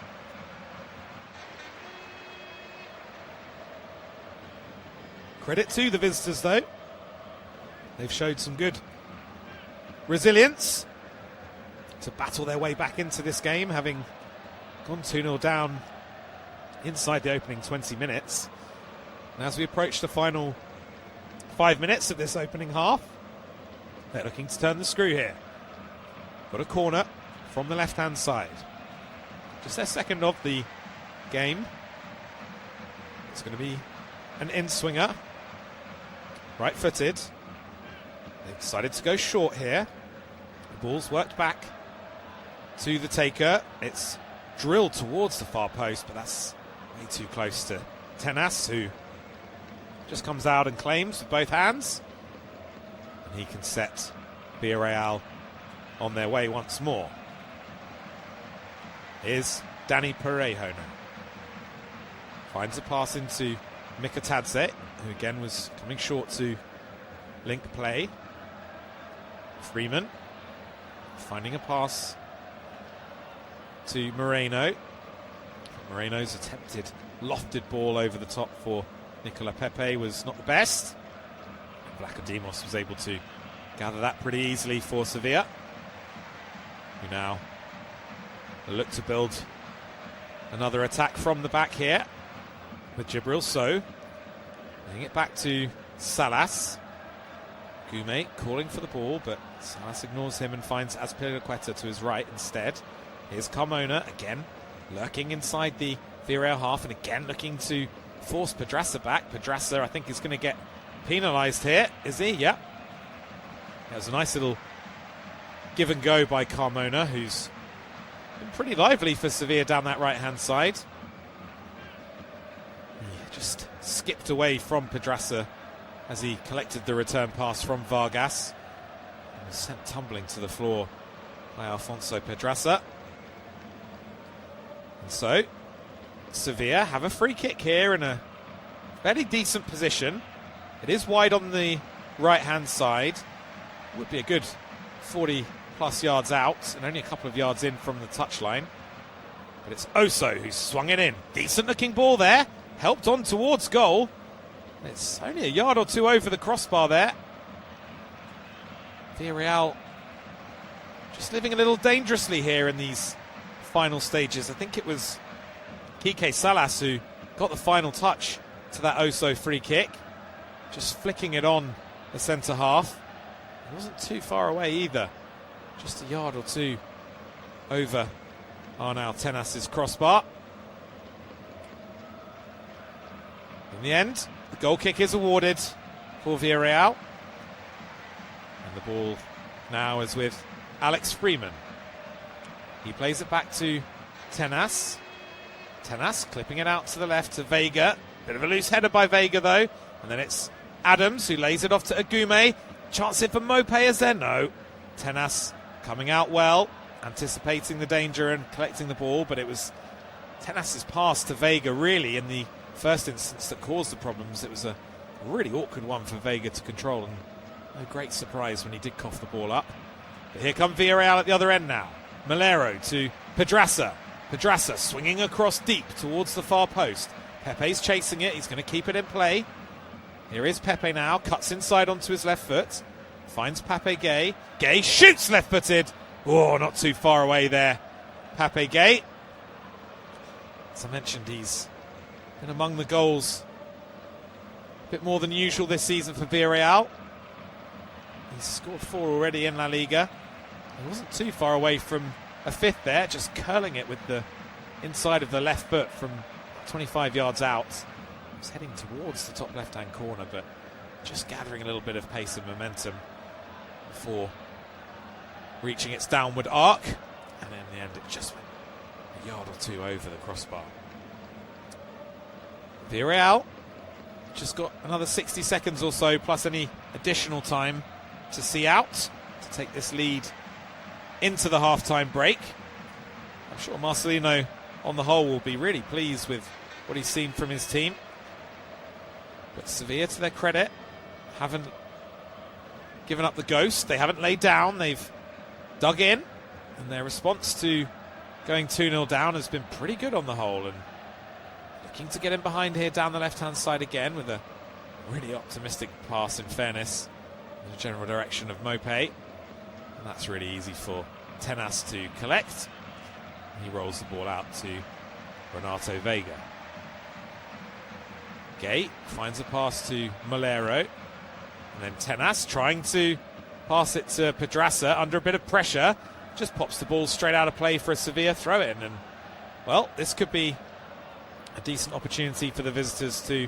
Credit to the visitors, though. They've showed some good resilience to battle their way back into this game, having gone 2-0 down inside the opening 20 minutes. And as we approach the final 5 minutes of this opening half, they're looking to turn the screw here. Got a corner from the left-hand side. Just their second of the game. It's going to be an in-swinger. Right-footed. They've decided to go short here. The ball's worked back to the taker. It's drilled towards the far post, but that's way too close to Tenas, who just comes out and claims with both hands. And he can set Villarreal on their way once more. Here's Danny Parejo now. Finds a pass into Mikatadze, who again was coming short to link play. Freeman finding a pass to Moreno. Moreno's attempted lofted ball over the top for Nicola Pepe was not the best. Vlachodimos was able to gather that pretty easily for Sevilla, who now look to build another attack from the back here with Jibril So. Laying it back to Salas. Goumet calling for the ball, but Salas ignores him and finds Azpilicueta to his right instead. Here's Carmona again, lurking inside the Villarreal half and again looking to force Pedraza back. Pedraza, I think, is going to get penalised here. Is he? Yeah. That was a nice little give and go by Carmona, who's been pretty lively for Sevilla down that right-hand side. He just skipped away from Pedraza as he collected the return pass from Vargas. And was sent tumbling to the floor by Alfonso Pedraza. And so, Sevilla have a free kick here in a fairly decent position. It is wide on the right-hand side. Would be a good 40-plus yards out and only a couple of yards in from the touchline. But it's Oso who's swung it in. Decent-looking ball there. Helped on towards goal. It's only a yard or two over the crossbar there. Villarreal just living a little dangerously here in these final stages. I think it was Quique Salas who got the final touch to that Oso free kick. Just flicking it on the centre half. It wasn't too far away either. Just a yard or two over Arnau Tenas's crossbar. In the end, the goal kick is awarded for Villarreal. And the ball now is with Alex Freeman. He plays it back to Tenas. Tenas clipping it out to the left to Vega. Bit of a loose header by Vega though. And then it's Adams who lays it off to Agume. Chance in for Mopé, is there? No. Tenas coming out well, anticipating the danger and collecting the ball, but it was Tenas's pass to Vega really in the first instance that caused the problems. It was a really awkward one for Vega to control, and no great surprise when he did cough the ball up. But here come Villarreal at the other end now. Malero to Pedraza. Pedraza swinging across deep towards the far post. Pepe's chasing it. He's going to keep it in play. Here is Pepe now. Cuts inside onto his left foot. Finds Pape Gay. Gay shoots left-footed. Oh, not too far away there. Pape Gay. As I mentioned, he's been among the goals a bit more than usual this season for Villarreal. He's scored 4 already in La Liga. He wasn't too far away from a fifth there, just curling it with the inside of the left foot from 25 yards out. He's heading towards the top left-hand corner, but just gathering a little bit of pace and momentum before reaching its downward arc. And in the end, it just went a yard or two over the crossbar. Villarreal just got another 60 seconds or so, plus any additional time to see out, to take this lead into the half-time break. I'm sure Marcelino, on the whole, will be really pleased with what he's seen from his team. But Sevilla, to their credit, haven't given up the ghost. They haven't laid down. They've dug in. And their response to going 2-0 down has been pretty good on the whole, and looking to get in behind here down the left-hand side again with a really optimistic pass, in fairness, in the general direction of Mopé. And that's really easy for Tenas to collect. He rolls the ball out to Renato Vega. Gay finds a pass to Molero. And then Tenas trying to pass it to Pedraza under a bit of pressure. Just pops the ball straight out of play for a Sevilla throw-in. And, well, this could be a decent opportunity for the visitors to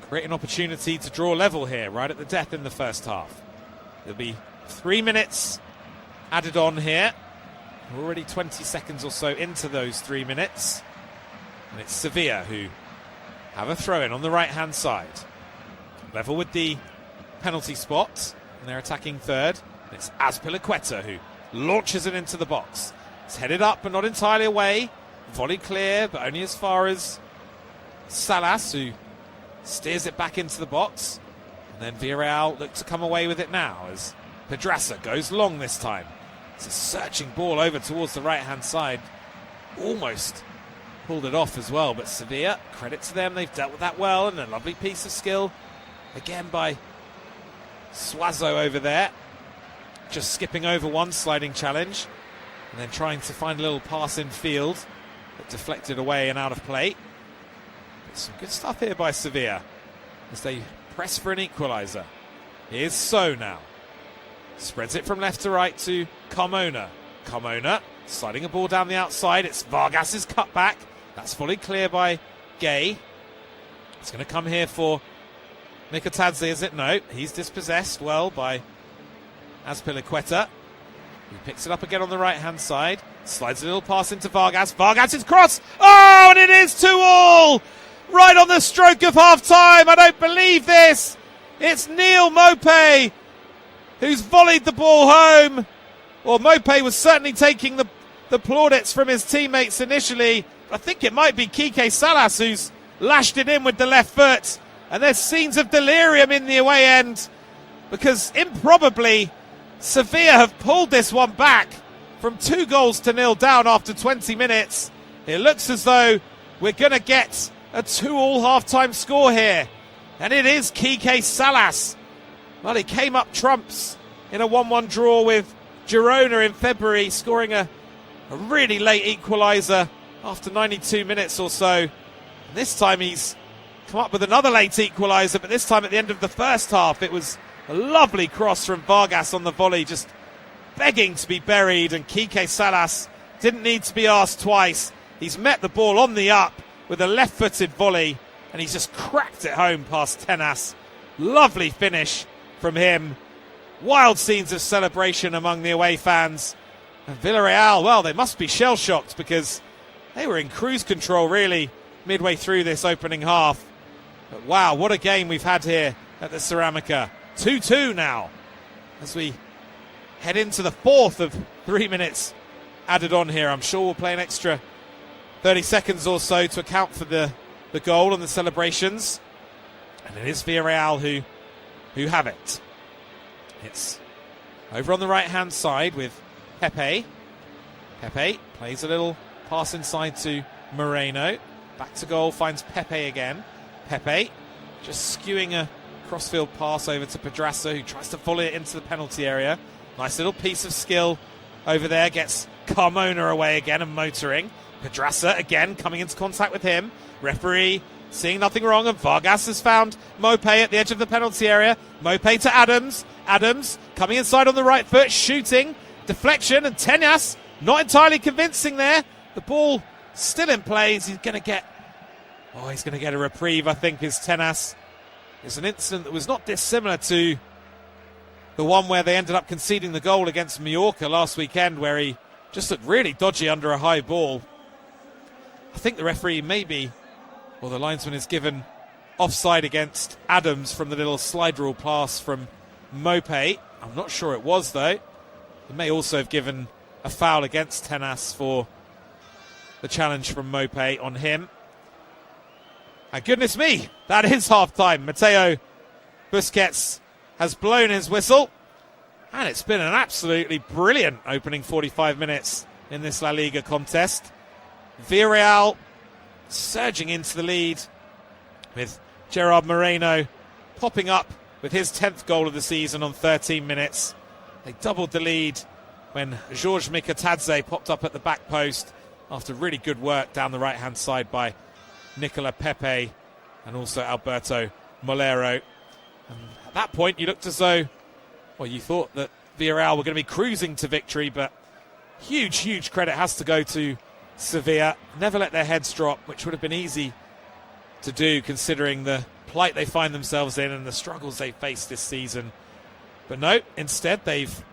create an opportunity to draw level here, right at the death in the first half. There'll be 3 minutes added on here. We're already 20 seconds or so into those 3 minutes. And it's Sevilla who have a throw-in on the right-hand side. Level with the penalty spot. And they're attacking third. And it's Azpilicueta who launches it into the box. It's headed up but not entirely away. Volley clear, but only as far as Salas, who steers it back into the box. And then Villarreal look to come away with it now as Pedraza goes long this time. It's a searching ball over towards the right-hand side. Almost pulled it off as well, but Sevilla, credit to them, they've dealt with that well, and a lovely piece of skill again by Suazo over there. Just skipping over one sliding challenge and then trying to find a little pass in field that deflected away and out of play. But some good stuff here by Sevilla as they press for an equaliser. Here's So now. Spreads it from left to right to Carmona. Carmona sliding a ball down the outside. It's Vargas's cutback. That's fully clear by Gay. It's going to come here for Mikotadze, is it? No, he's dispossessed well by Azpilicueta. He picks it up again on the right-hand side. Slides a little pass into Vargas. Vargas' cross. Oh, and it is 2-2! Right on the stroke of half-time. I don't believe this. It's Neil Mopé who's volleyed the ball home. Well, Mopé was certainly taking the plaudits from his teammates initially. I think it might be Kike Salas who's lashed it in with the left foot. And there's scenes of delirium in the away end because improbably Sevilla have pulled this one back from 2-0 down after 20 minutes. It looks as though we're going to get a 2-2 half-time score here. And it is Kike Salas. Well, he came up trumps in a 1-1 draw with Girona in February, scoring a really late equaliser after 92 minutes or so. And this time he's come up with another late equaliser, but this time at the end of the first half. It was a lovely cross from Vargas on the volley, just begging to be buried, and Kike Salas didn't need to be asked twice. He's met the ball on the up with a left-footed volley, and he's just cracked it home past Tenas. Lovely finish from him. Wild scenes of celebration among the away fans. And Villarreal, well, they must be shell-shocked because they were in cruise control really midway through this opening half. But wow, what a game we've had here at the Ceramica. 2-2 now as we head into the fourth of 3 minutes added on here. I'm sure we'll play an extra 30 seconds or so to account for the goal and the celebrations. And it is Villarreal who have it. It's over on the right-hand side with Pepe. Pepe plays a little pass inside to Moreno. Back to goal, finds Pepe again. Pepe just skewing a crossfield pass over to Pedraza, who tries to volley it into the penalty area. Nice little piece of skill over there. Gets Carmona away again and motoring. Pedraza again coming into contact with him. Referee seeing nothing wrong, and Vargas has found Mopé at the edge of the penalty area. Mopé to Adams. Adams coming inside on the right foot, shooting. Deflection, and Tenas not entirely convincing there. The ball still in play. He's going to get a reprieve, I think, is Tenas. It's an incident that was not dissimilar to the one where they ended up conceding the goal against Mallorca last weekend, where he just looked really dodgy under a high ball. I think the referee the linesman is given offside against Adams from the little slide rule pass from Mopé. I'm not sure it was, though. He may also have given a foul against Tenas for the challenge from Mopé on him. And goodness me, that is half-time. Mateo Busquets has blown his whistle. And it's been an absolutely brilliant opening 45 minutes in this La Liga contest. Villarreal surging into the lead with Gerard Moreno popping up with his 10th goal of the season on 13 minutes. They doubled the lead when Georges Mikatadze popped up at the back post after really good work down the right-hand side by Nicola Pepe and also Alberto Molero. And at that point, you looked as though, well, you thought that Villarreal were going to be cruising to victory, but huge credit has to go to Sevilla. Never let their heads drop, which would have been easy to do considering the plight they find themselves in and the struggles they face this season. But no, instead they've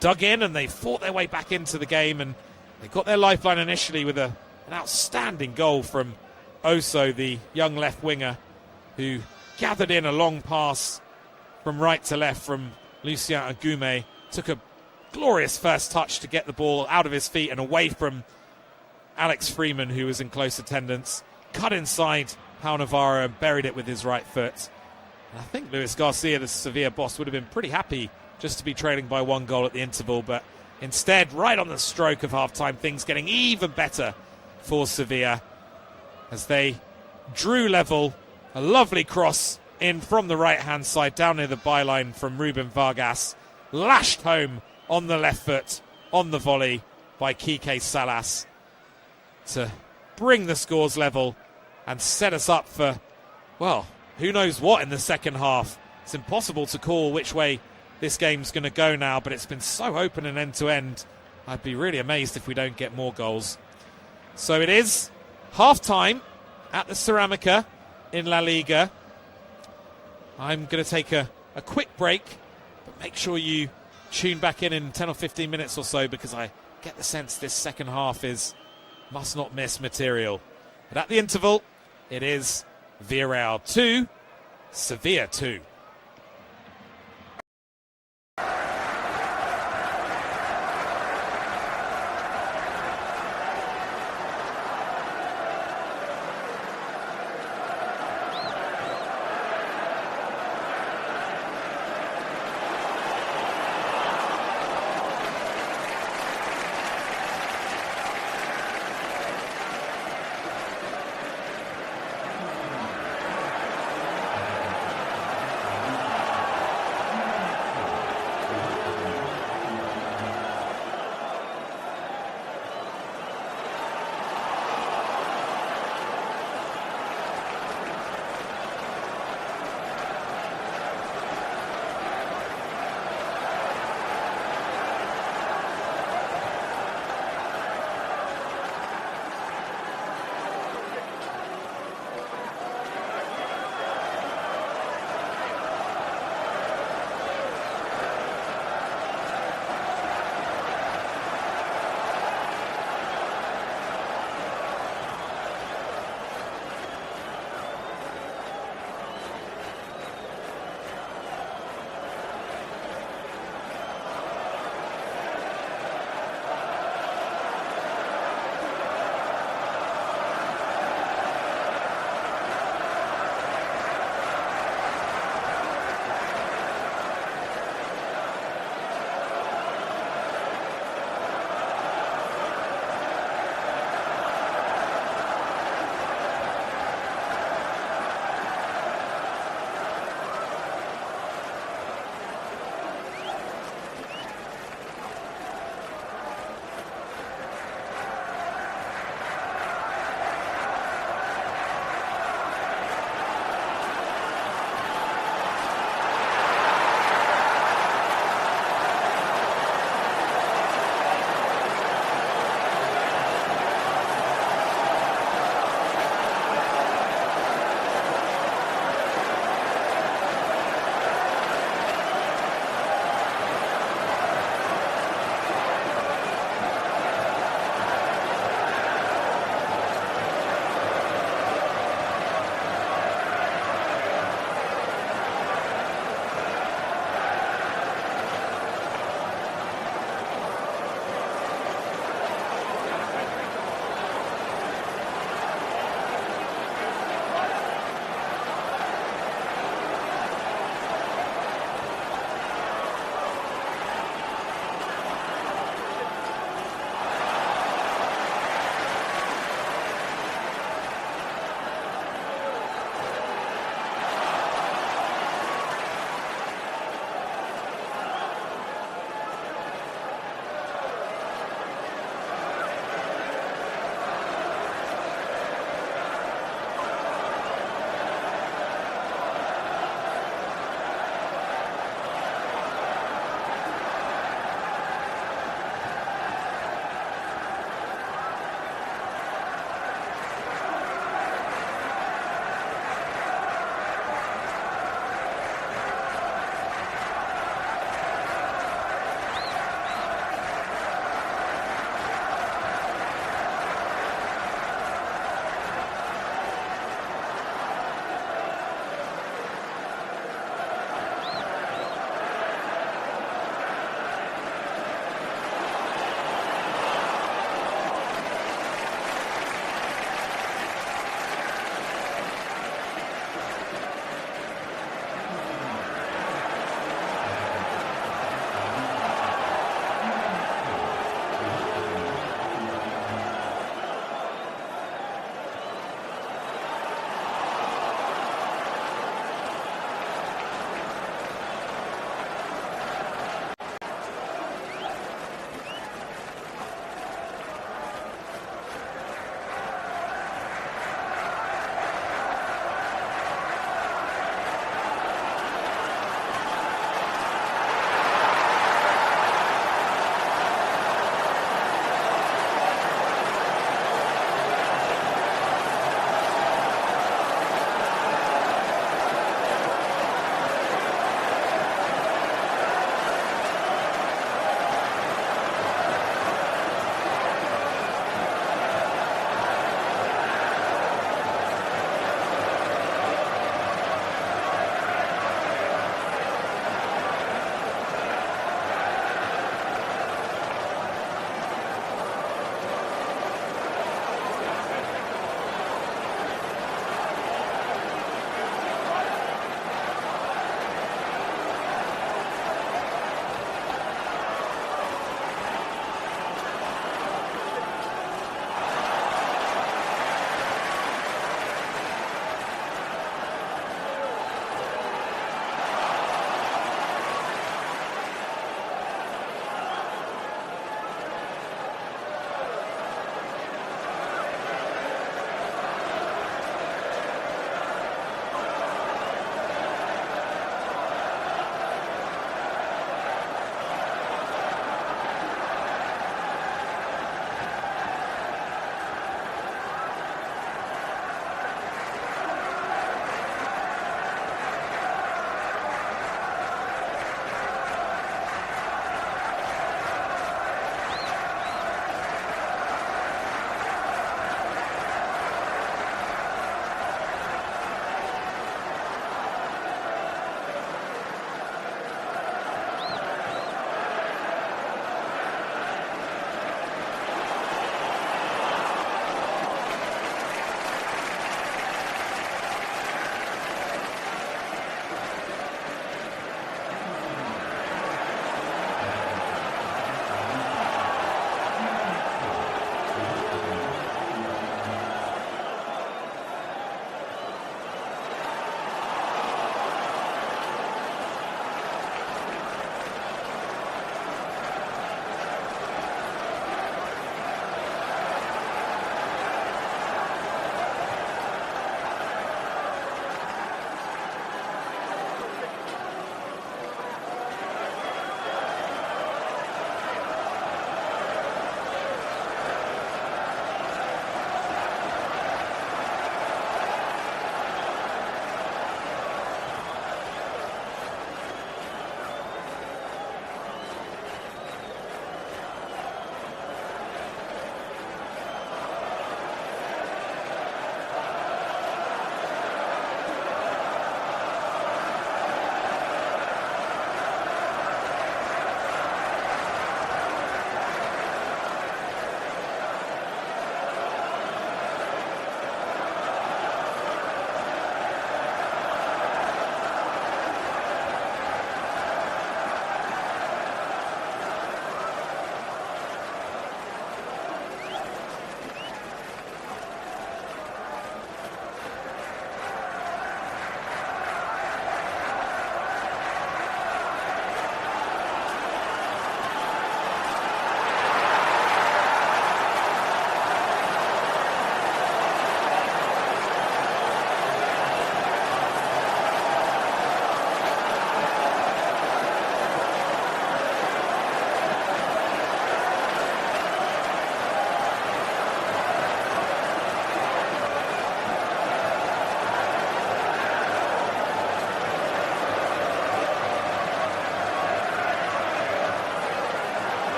dug in and they fought their way back into the game, and they got their lifeline initially with an outstanding goal from Oso, the young left winger, who gathered in a long pass from right to left from Lucien Agume, took a glorious first touch to get the ball out of his feet and away from Alex Freeman, who was in close attendance, cut inside Pau Navarro and buried it with his right foot. And I think Luis Garcia, the Sevilla boss, would have been pretty happy just to be trailing by 1 goal at the interval, but instead, right on the stroke of half-time, things getting even better for Sevilla as they drew level. A lovely cross in from the right-hand side down near the byline from Ruben Vargas, lashed home on the left foot on the volley by Kike Salas to bring the scores level and set us up for, well, who knows what in the second half. It's impossible to call which way this game's going to go now, but it's been so open and end-to-end. I'd be really amazed if we don't get more goals. So it is half-time at the Ceramica in La Liga. I'm going to take a quick break, but make sure you tune back in 10 or 15 minutes or so, because I get the sense this second half is must-not-miss material. But at the interval, it is Villarreal 2, Sevilla 2.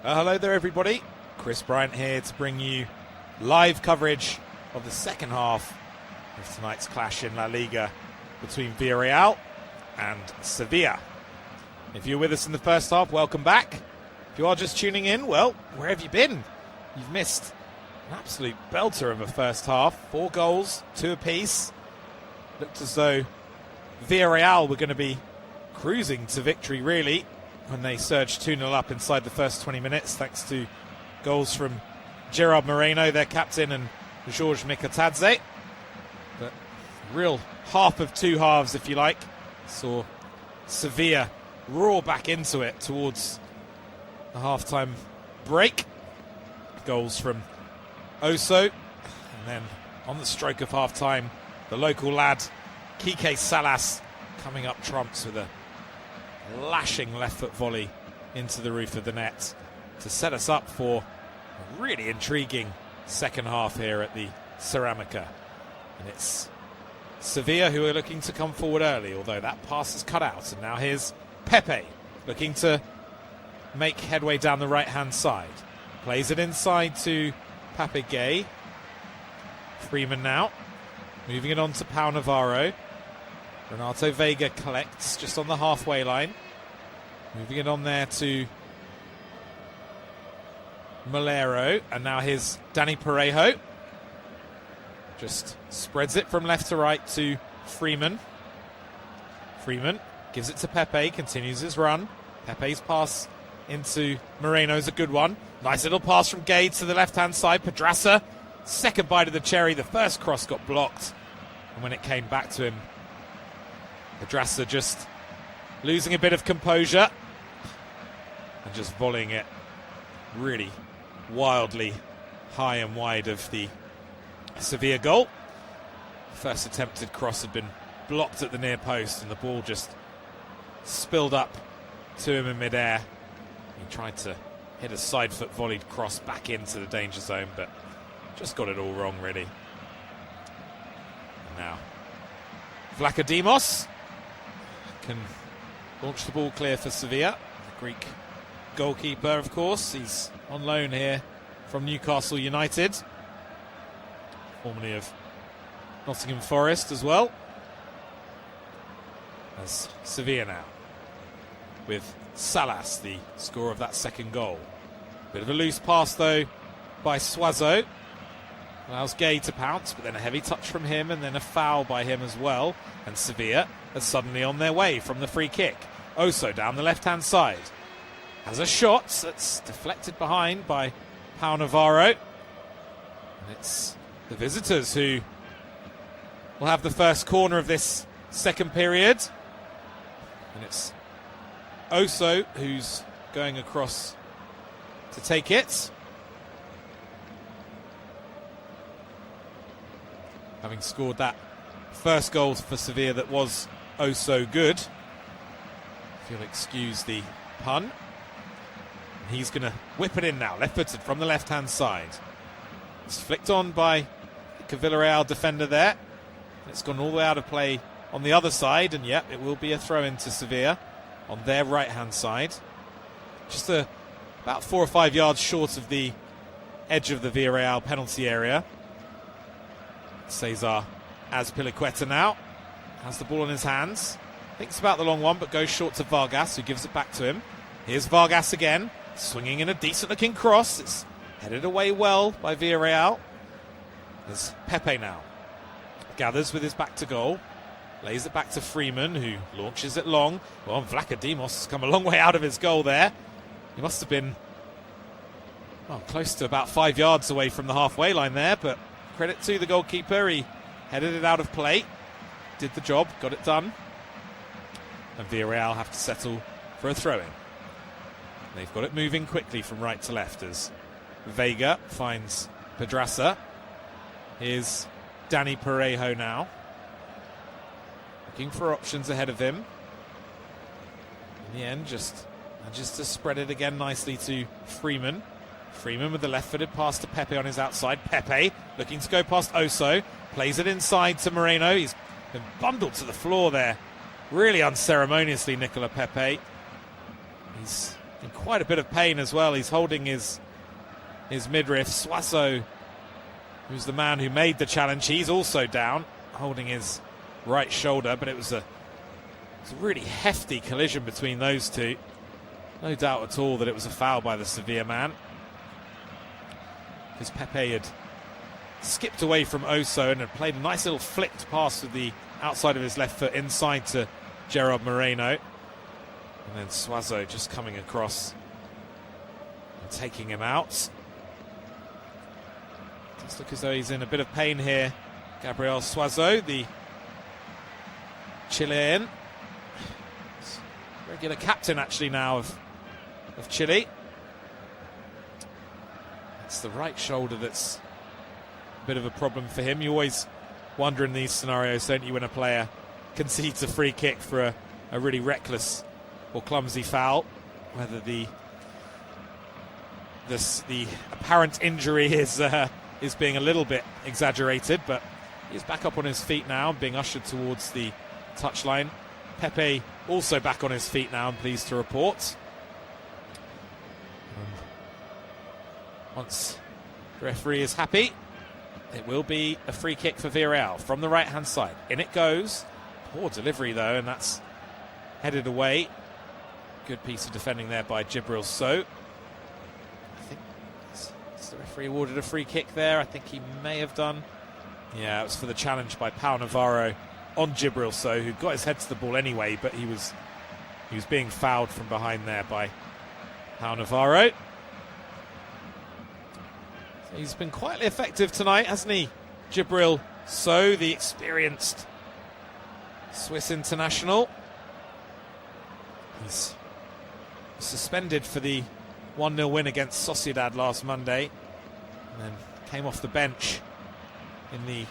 Hello there, everybody. Chris Bryant here to bring you live coverage of the second half of tonight's clash in La Liga between Villarreal and Sevilla. If you're with us in the first half, welcome back. If you are just tuning in, well, where have you been? You've missed an absolute belter of a first half. 4 goals, 2 apiece. Looked as though Villarreal were going to be cruising to victory, really, when they surged 2-0 up inside the first 20 minutes, thanks to goals from Gerard Moreno, their captain, and George Mikotadze. But real half of 2 halves, if you like, saw Sevilla roar back into it towards the half-time break. Goals from Oso, and then on the stroke of half-time, the local lad, Kike Salas, coming up trumps with a lashing left-foot volley into the roof of the net to set us up for a really intriguing second half here at the Ceramica. And it's Sevilla who are looking to come forward early, although that pass is cut out. And now here's Pepe looking to make headway down the right-hand side. Plays it inside to Pape Gay. Freeman now. Moving it on to Pau Navarro. Renato Vega collects just on the halfway line. Moving it on there to Malero. And now here's Dani Parejo. Just spreads it from left to right to Freeman. Freeman gives it to Pepe, continues his run. Pepe's pass into Moreno's a good one. Nice little pass from Gay to the left-hand side. Pedraza, second bite of the cherry. The first cross got blocked. And when it came back to him, Pedraza just losing a bit of composure and just volleying it really wildly high and wide of the Sevilla goal. First attempted cross had been blocked at the near post and the ball just spilled up to him in midair. He tried to hit a side foot volleyed cross back into the danger zone, but just got it all wrong, really. And now Vlachodimos can launch the ball clear for Sevilla. The Greek goalkeeper, of course. He's on loan here from Newcastle United, formerly of Nottingham Forest as well. As Sevilla now, with Salas, the scorer of that second goal. Bit of a loose pass, though, by Suazo. Allows Gay to pounce, but then a heavy touch from him, and then a foul by him as well. And Sevilla are suddenly on their way from the free kick. Oso down the left-hand side. Has a shot that's deflected behind by Pau Navarro. And it's the visitors who will have the first corner of this second period. And it's Oso who's going across to take it. Having scored that first goal for Sevilla that was oh so good. If you'll excuse the pun. And he's going to whip it in now, left-footed from the left-hand side. It's flicked on by the Villarreal defender there. It's gone all the way out of play on the other side, and yep, it will be a throw-in to Sevilla on their right-hand side. Just about 4 or 5 yards short of the edge of the Villarreal penalty area. Cesar Azpilicueta now has the ball in his hands. Thinks about the long one, but goes short to Vargas, who gives it back to him. Here's Vargas again, swinging in a decent-looking cross. It's headed away well by Villarreal. There's Pepe now. Gathers with his back to goal. Lays it back to Freeman, who launches it long. Well, Vlachodimos has come a long way out of his goal there. He must have been close to about 5 yards away from the halfway line there, but credit to the goalkeeper. He headed it out of play. Did the job, got it done. And Villarreal have to settle for a throw-in. They've got it moving quickly from right to left as Vega finds Pedraza. Here's Dani Parejo now. Looking for options ahead of him. In the end, just manages to spread it again nicely to Freeman. Freeman with the left-footed pass to Pepe on his outside. Pepe looking to go past Oso. Plays it inside to Moreno. He's been bundled to the floor there. Really unceremoniously, Nicola Pepe. He's in quite a bit of pain as well. He's holding his midriff. Suazo, who's the man who made the challenge, he's also down, holding his right shoulder, but it was a really hefty collision between those two. No doubt at all that it was a foul by the Sevilla man, because Pepe had skipped away from Oso and had played a nice little flicked pass with the outside of his left foot inside to Gerard Moreno. And then Suazo just coming across and taking him out. Does look as though he's in a bit of pain here. Gabriel Suazo, the Chilean. Regular captain actually now of Chile. It's the right shoulder that's a bit of a problem for him. You always wonder in these scenarios, don't you, when a player concedes a free kick for a really reckless or clumsy foul, whether the apparent injury is being a little bit exaggerated, but he's back up on his feet now, being ushered towards the touchline. Pepe also back on his feet now, I'm pleased to report. Once the referee is happy, it will be a free kick for Villarreal from the right-hand side. In it goes. Poor delivery, though, and that's headed away. Good piece of defending there by Djibril Sow. I think the referee awarded a free kick there. I think he may have done. Yeah, it was for the challenge by Pau Navarro on Djibril Sow, who got his head to the ball anyway, but he was being fouled from behind there by Pau Navarro. So he's been quietly effective tonight, hasn't he? Djibril Sow, the experienced Swiss international. He's suspended for the 1-0 win against Sociedad last Monday, and then came off the bench in the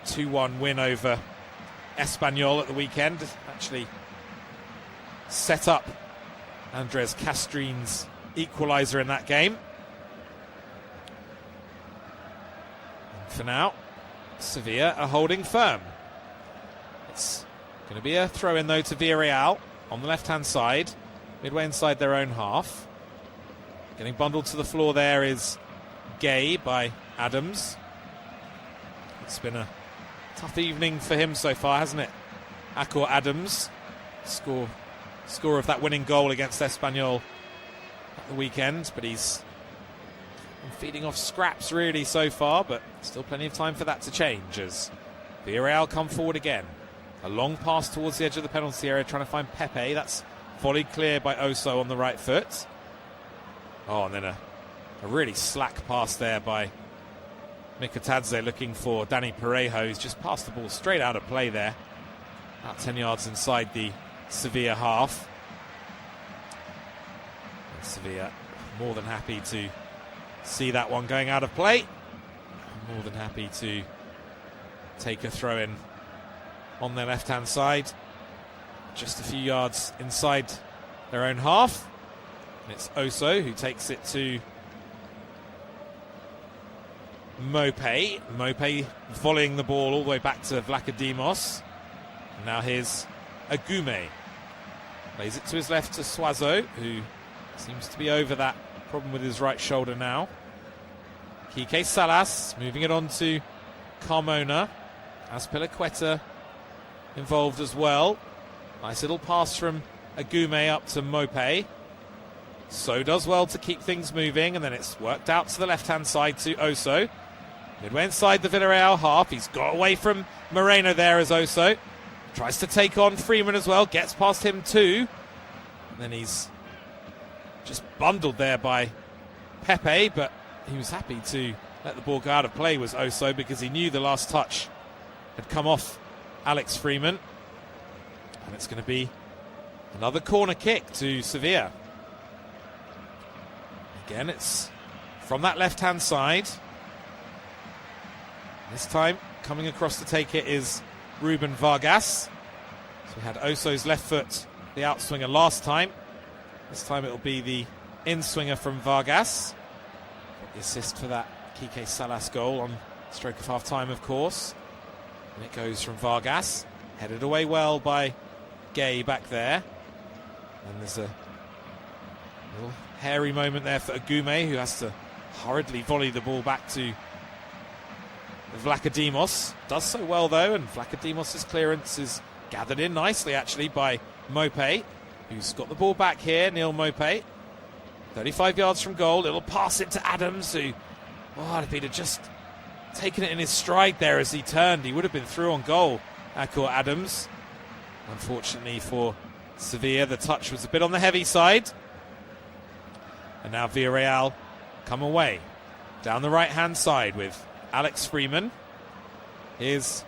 2-1 win over Espanyol at the weekend. Actually set up Andres Castrin's equaliser in that game. And for now, Sevilla are holding firm. It's going to be a throw-in, though, to Villarreal on the left-hand side, midway inside their own half. Getting bundled to the floor there is Gay by Adams. It's been a tough evening for him so far, hasn't it? Akor Adams, score of that winning goal against Espanyol at the weekend, but he's been feeding off scraps really so far, but still plenty of time for that to change as Villarreal come forward again. A long pass towards the edge of the penalty area, trying to find Pepe. That's volleyed clear by Oso on the right foot. Oh, and then a really slack pass there by Mikotadze looking for Dani Parejo. He's just passed the ball straight out of play there. About 10 yards inside the Sevilla half. And Sevilla more than happy to see that one going out of play. More than happy to take a throw in on their left-hand side. Just a few yards inside their own half. And it's Oso who takes it to Mope. Mope volleying the ball all the way back to Vlachodimos. And now here's Agume. Plays it to his left to Suazo, who seems to be over that problem with his right shoulder now. Quique Salas moving it on to Carmona. Azpilicueta involved as well. Nice little pass from Agume up to Mope. So does well to keep things moving, and then it's worked out to the left-hand side to Oso. Midway inside the Villarreal half. He's got away from Moreno there as Oso. Tries to take on Freeman as well. Gets past him too. And then he's just bundled there by Pepe, but he was happy to let the ball go out of play, was Oso, because he knew the last touch had come off Alex Freeman. And it's going to be another corner kick to Sevilla. Again, it's from that left-hand side. This time, coming across to take it is Ruben Vargas. So we had Oso's left foot, the outswinger last time. This time it will be the in-swinger from Vargas. The assist for that Quique Salas goal on stroke of half-time, of course. And it goes from Vargas. Headed away well by Gay back there. And there's a Little hairy moment there for Agume, who has to hurriedly volley the ball back to Vlachodimos. Does so well though, and Vlachodimos' clearance is gathered in nicely actually by Mope, who's got the ball back here. Neil Mope, 35 yards from goal. Little pass into Adams, who, if he'd have just taken it in his stride there as he turned, he would have been through on goal. Akor Adams. Unfortunately for Sevilla, the touch was a bit on the heavy side. And now Villarreal come away down the right-hand side with Alex Freeman. Here's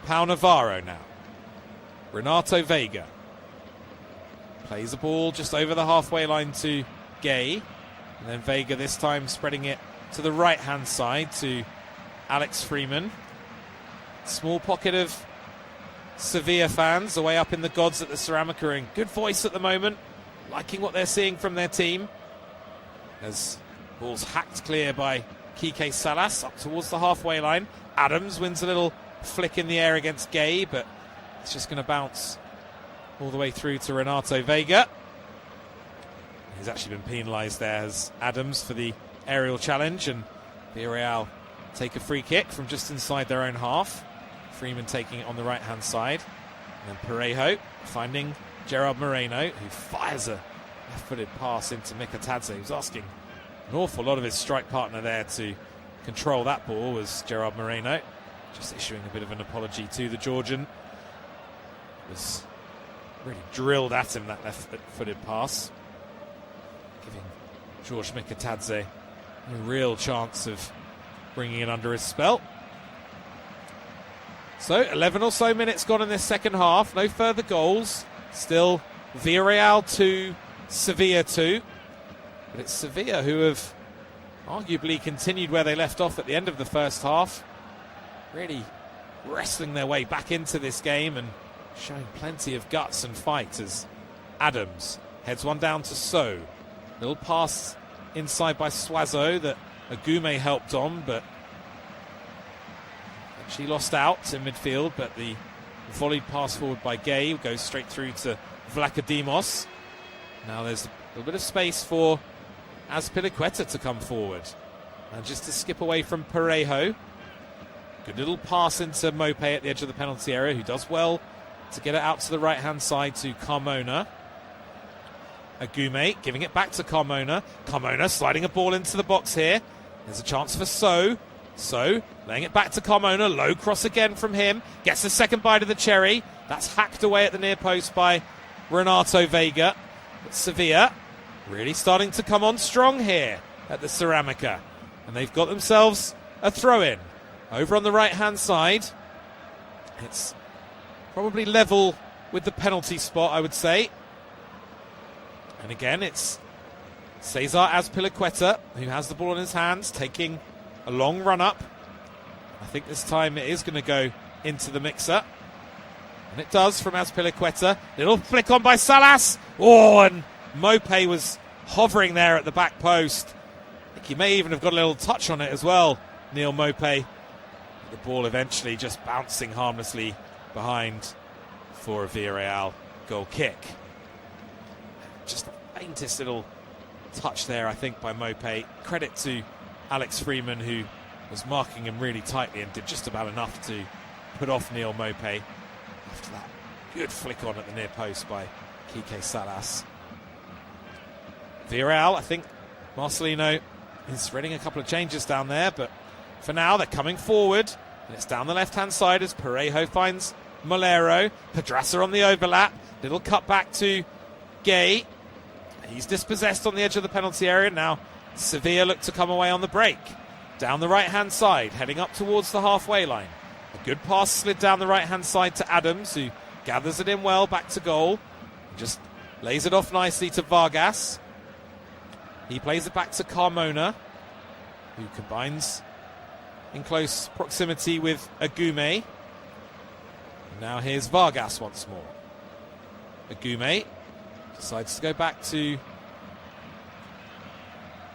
Pau Navarro now. Renato Vega plays the ball just over the halfway line to Gay. And then Vega this time spreading it to the right-hand side to Alex Freeman. Small pocket of Sevilla fans away up in the gods at the Ceramica are in good voice at the moment, liking what they're seeing from their team. As ball's hacked clear by Kike Salas up towards the halfway line. Adams wins a little flick in the air against Gay, but it's just going to bounce all the way through to Renato Vega. He's actually been penalised there as Adams for the aerial challenge, and Villarreal take a free kick from just inside their own half. Freeman taking it on the right-hand side. And then Parejo finding Gerard Moreno, who fires a left-footed pass into Mikatadze. He was asking an awful lot of his strike partner there to control that ball, was Gerard Moreno. Just issuing a bit of an apology to the Georgian. It was really drilled at him, that left-footed pass, giving George Mikatadze a real chance of bringing it under his spell. So 11 or so minutes gone in this second half. No further goals. Still Villarreal 2, Sevilla 2. But it's Sevilla who have arguably continued where they left off at the end of the first half. Really wrestling their way back into this game and showing plenty of guts and fight as Adams heads one down to So. Little pass inside by Suazo that Agume helped on, but she lost out in midfield. But the volleyed pass forward by Gay goes straight through to Vlachodimos. Now there's a little bit of space for Azpilicueta to come forward. And just to skip away from Parejo. Good little pass into Mope at the edge of the penalty area, who does well to get it out to the right-hand side to Carmona. Agume giving it back to Carmona. Carmona sliding a ball into the box here. There's a chance for So. So, laying it back to Carmona. Low cross again from him. Gets the second bite of the cherry. That's hacked away at the near post by Renato Vega. But Sevilla really starting to come on strong here at the Ceramica. And they've got themselves a throw-in. Over on the right-hand side. It's probably level with the penalty spot, I would say. And again, it's Cesar Azpilicueta who has the ball in his hands, taking a long run up. I think this time it is going to go into the mixer. And it does from Azpilicueta. Little flick on by Salas. Oh, and Mope was hovering there at the back post. I think he may even have got a little touch on it as well, Neil Mope. The ball eventually just bouncing harmlessly behind for a Villarreal goal kick. Just the faintest little touch there, I think, by Mope. Credit to Alex Freeman, who was marking him really tightly and did just about enough to put off Neil Mope after that good flick on at the near post by Kike Salas. Villarreal, I think Marcelino is threading a couple of changes down there, but for now they're coming forward, and it's down the left-hand side as Parejo finds Molero. Pedraza on the overlap. Little cut back to Gay. He's dispossessed on the edge of the penalty area. Now Sevilla look to come away on the break. Down the right-hand side, heading up towards the halfway line. A good pass slid down the right-hand side to Adams, who gathers it in well back to goal. Just lays it off nicely to Vargas. He plays it back to Carmona, who combines in close proximity with Agume. Now here's Vargas once more. Agume decides to go back to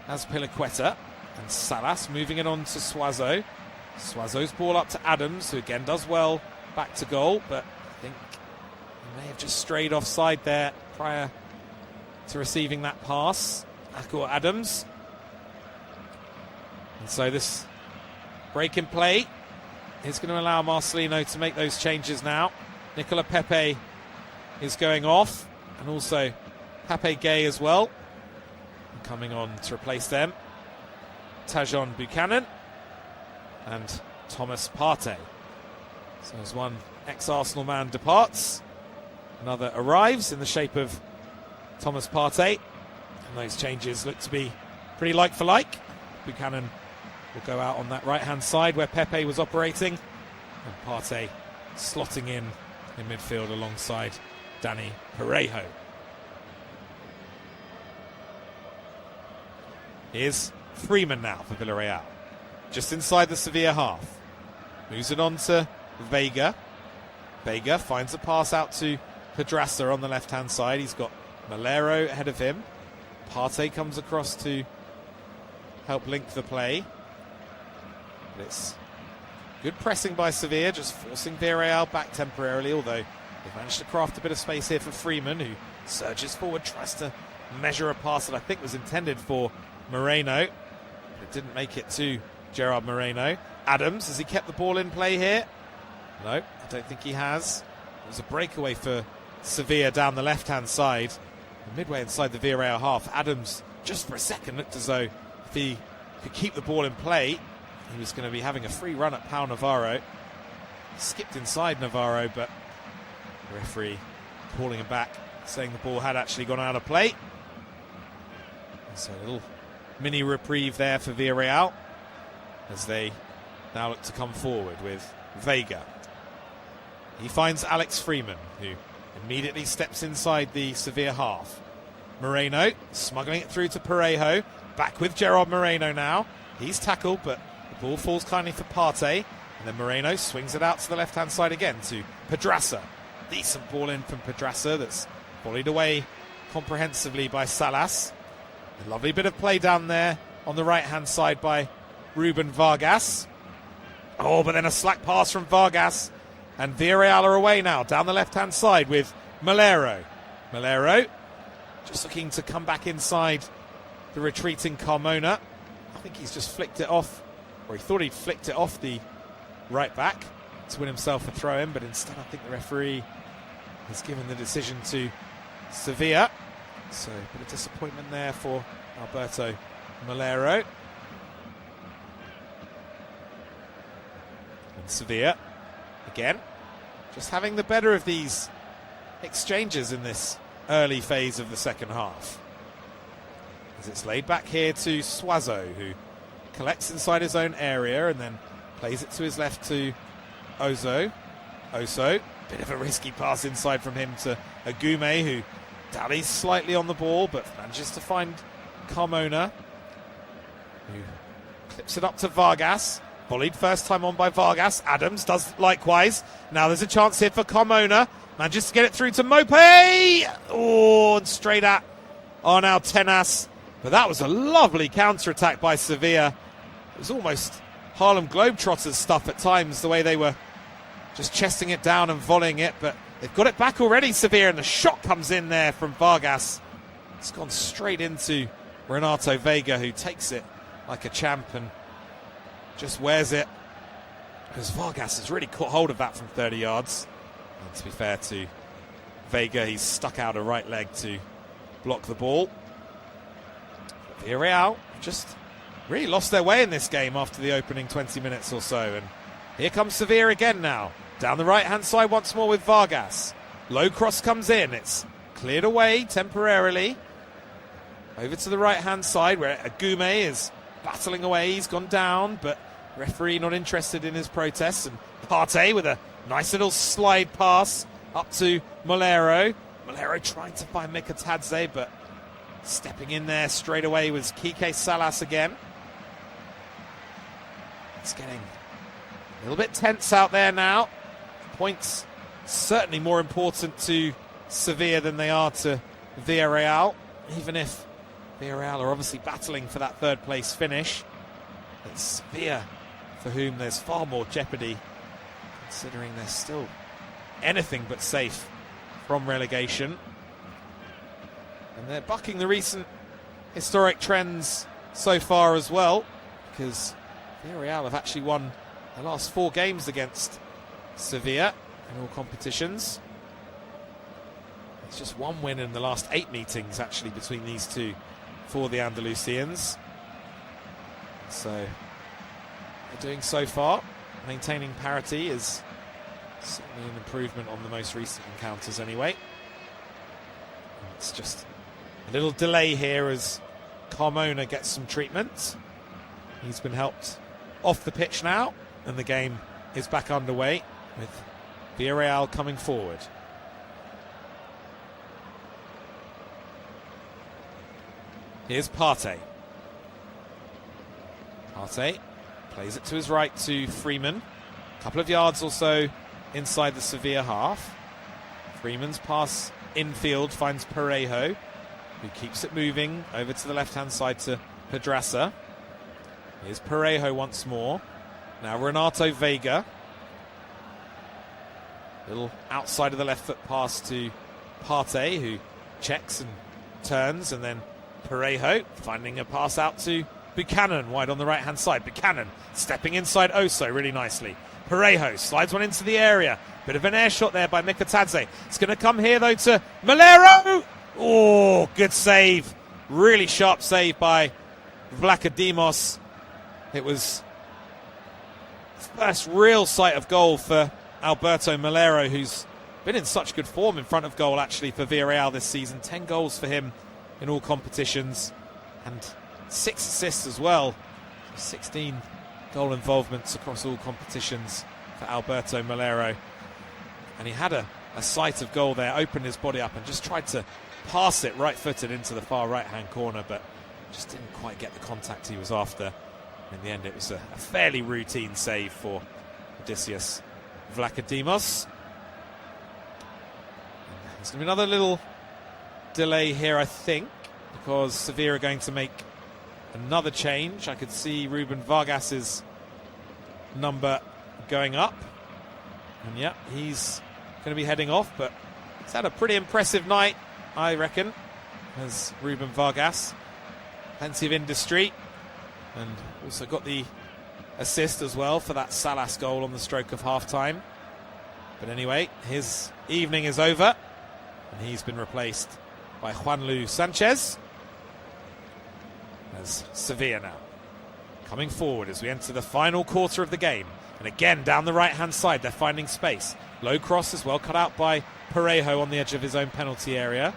Azpilicueta, and Salas moving it on to Suazo. Suazo's ball up to Adams, who again does well back to goal, but I think he may have just strayed offside there prior to receiving that pass. Akor Adams. And so this break in play is going to allow Marcelino to make those changes now. Nicola Pepe is going off, and also Pape Gay as well. And coming on to replace them, Tajon Buchanan and Thomas Partey. So as one ex-Arsenal man departs, another arrives in the shape of Thomas Partey. And those changes look to be pretty like for like. Buchanan will go out on that right-hand side where Pepe was operating, and Partey slotting in midfield alongside Dani Parejo. Here's Freeman now for Villarreal, just inside the Sevilla half. Moves it on to Vega. Vega finds a pass out to Pedraza on the left-hand side. He's got Malero ahead of him. Partey comes across to help link the play. But it's good pressing by Sevilla, just forcing Villarreal back temporarily, although they've managed to craft a bit of space here for Freeman, who surges forward, tries to measure a pass that I think was intended for Moreno. But it didn't make it to Gerard Moreno. Adams, has he kept the ball in play here? No, I don't think he has. It was a breakaway for Sevilla down the left-hand side. Midway inside the Villarreal half, Adams, just for a second, looked as though if he could keep the ball in play, he was going to be having a free run at Pau Navarro. Skipped inside Navarro, but the referee calling him back, saying the ball had actually gone out of play. And so a little mini reprieve there for Villarreal as they now look to come forward with Vega. He finds Alex Freeman, who immediately steps inside the Sevilla half. Moreno smuggling it through to Parejo. Back with Gerard Moreno now. He's tackled, but the ball falls kindly for Partey. And then Moreno swings it out to the left-hand side again to Pedraza. Decent ball in from Pedraza that's volleyed away comprehensively by Salas. A lovely bit of play down there on the right-hand side by Ruben Vargas. Oh, but then a slack pass from Vargas. And Villarreal are away now, down the left-hand side with Malero. Malero just looking to come back inside the retreating Carmona. I think he's just flicked it off, or he thought he'd flicked it off the right back to win himself a throw-in, but instead I think the referee has given the decision to Sevilla. So a bit of disappointment there for Alberto Malero. And Sevilla, again, just having the better of these exchanges in this early phase of the second half. As it's laid back here to Suazo, who collects inside his own area and then plays it to his left to Oso. Oso, bit of a risky pass inside from him to Agume, who dallies slightly on the ball but manages to find Carmona, who clips it up to Vargas. Volleyed first time on by Vargas. Adams does likewise. Now there's a chance here for Carmona. Manages to get it through to Mope. Oh, and straight at Arnau Tenas. But that was a lovely counter-attack by Sevilla. It was almost Harlem Globetrotters stuff at times, the way they were just chesting it down and volleying it. But they've got it back already, Sevilla, and the shot comes in there from Vargas. It's gone straight into Renato Vega, who takes it like a champ and just wears it, because Vargas has really caught hold of that from 30 yards. And to be fair to Vega, he's stuck out a right leg to block the ball. Villarreal just really lost their way in this game after the opening 20 minutes or so. And here comes Sevilla again now. Down the right-hand side once more with Vargas. Low cross comes in. It's cleared away temporarily. Over to the right-hand side where Agume is battling away. He's gone down, but referee not interested in his protests. And Partey with a nice little slide pass up to Malero. Malero trying to find Mikatadze, but stepping in there straight away was Kike Salas again. It's getting a little bit tense out there now. Points certainly more important to Sevilla than they are to Villarreal, even if Villarreal are obviously battling for that third place finish. It's Sevilla for whom there's far more jeopardy, considering they're still anything but safe from relegation. And they're bucking the recent historic trends so far as well, because Villarreal have actually won the last 4 games against Sevilla in all competitions. It's just 1 win in the last 8 meetings actually between these two for the Andalusians. So they're doing so far. Maintaining parity is certainly an improvement on the most recent encounters anyway. It's just a little delay here as Carmona gets some treatment. He's been helped off the pitch now, and the game is back underway with Villarreal coming forward. Here's Partey. Partey plays it to his right to Freeman. A couple of yards or so inside the Sevilla half. Freeman's pass infield finds Parejo, who keeps it moving over to the left-hand side to Pedraza. Here's Parejo once more. Now Renato Vega. Little outside of the left foot pass to Partey, who checks and turns, and then Parejo finding a pass out to Buchanan, wide on the right-hand side. Buchanan stepping inside Oso really nicely. Parejo slides one into the area. Bit of an air shot there by Mikotadze. It's going to come here, though, to Melero. Oh, good save. Really sharp save by Vlachodimos. It was first real sight of goal for Alberto Melero, who's been in such good form in front of goal, actually, for Villarreal this season. 10 goals for him in all competitions and 6 assists as well. 16 goal involvements across all competitions for Alberto Melero. And he had a sight of goal there, opened his body up and just tried to pass it right-footed into the far right-hand corner, but just didn't quite get the contact he was after. In the end, it was a fairly routine save for Odysseus Vlachodimos. There's going to be another little delay here, I think, because Sevilla are going to make another change. I could see Ruben Vargas's number going up. And yeah, he's going to be heading off, but he's had a pretty impressive night, I reckon, as Ruben Vargas. Plenty of industry, and also got the assist as well for that Salas goal on the stroke of half-time. But anyway, his evening is over, and he's been replaced by Juanlu Sanchez. As Sevilla now coming forward as we enter the final quarter of the game. And again, down the right-hand side, they're finding space. Low cross as well, cut out by Parejo on the edge of his own penalty area.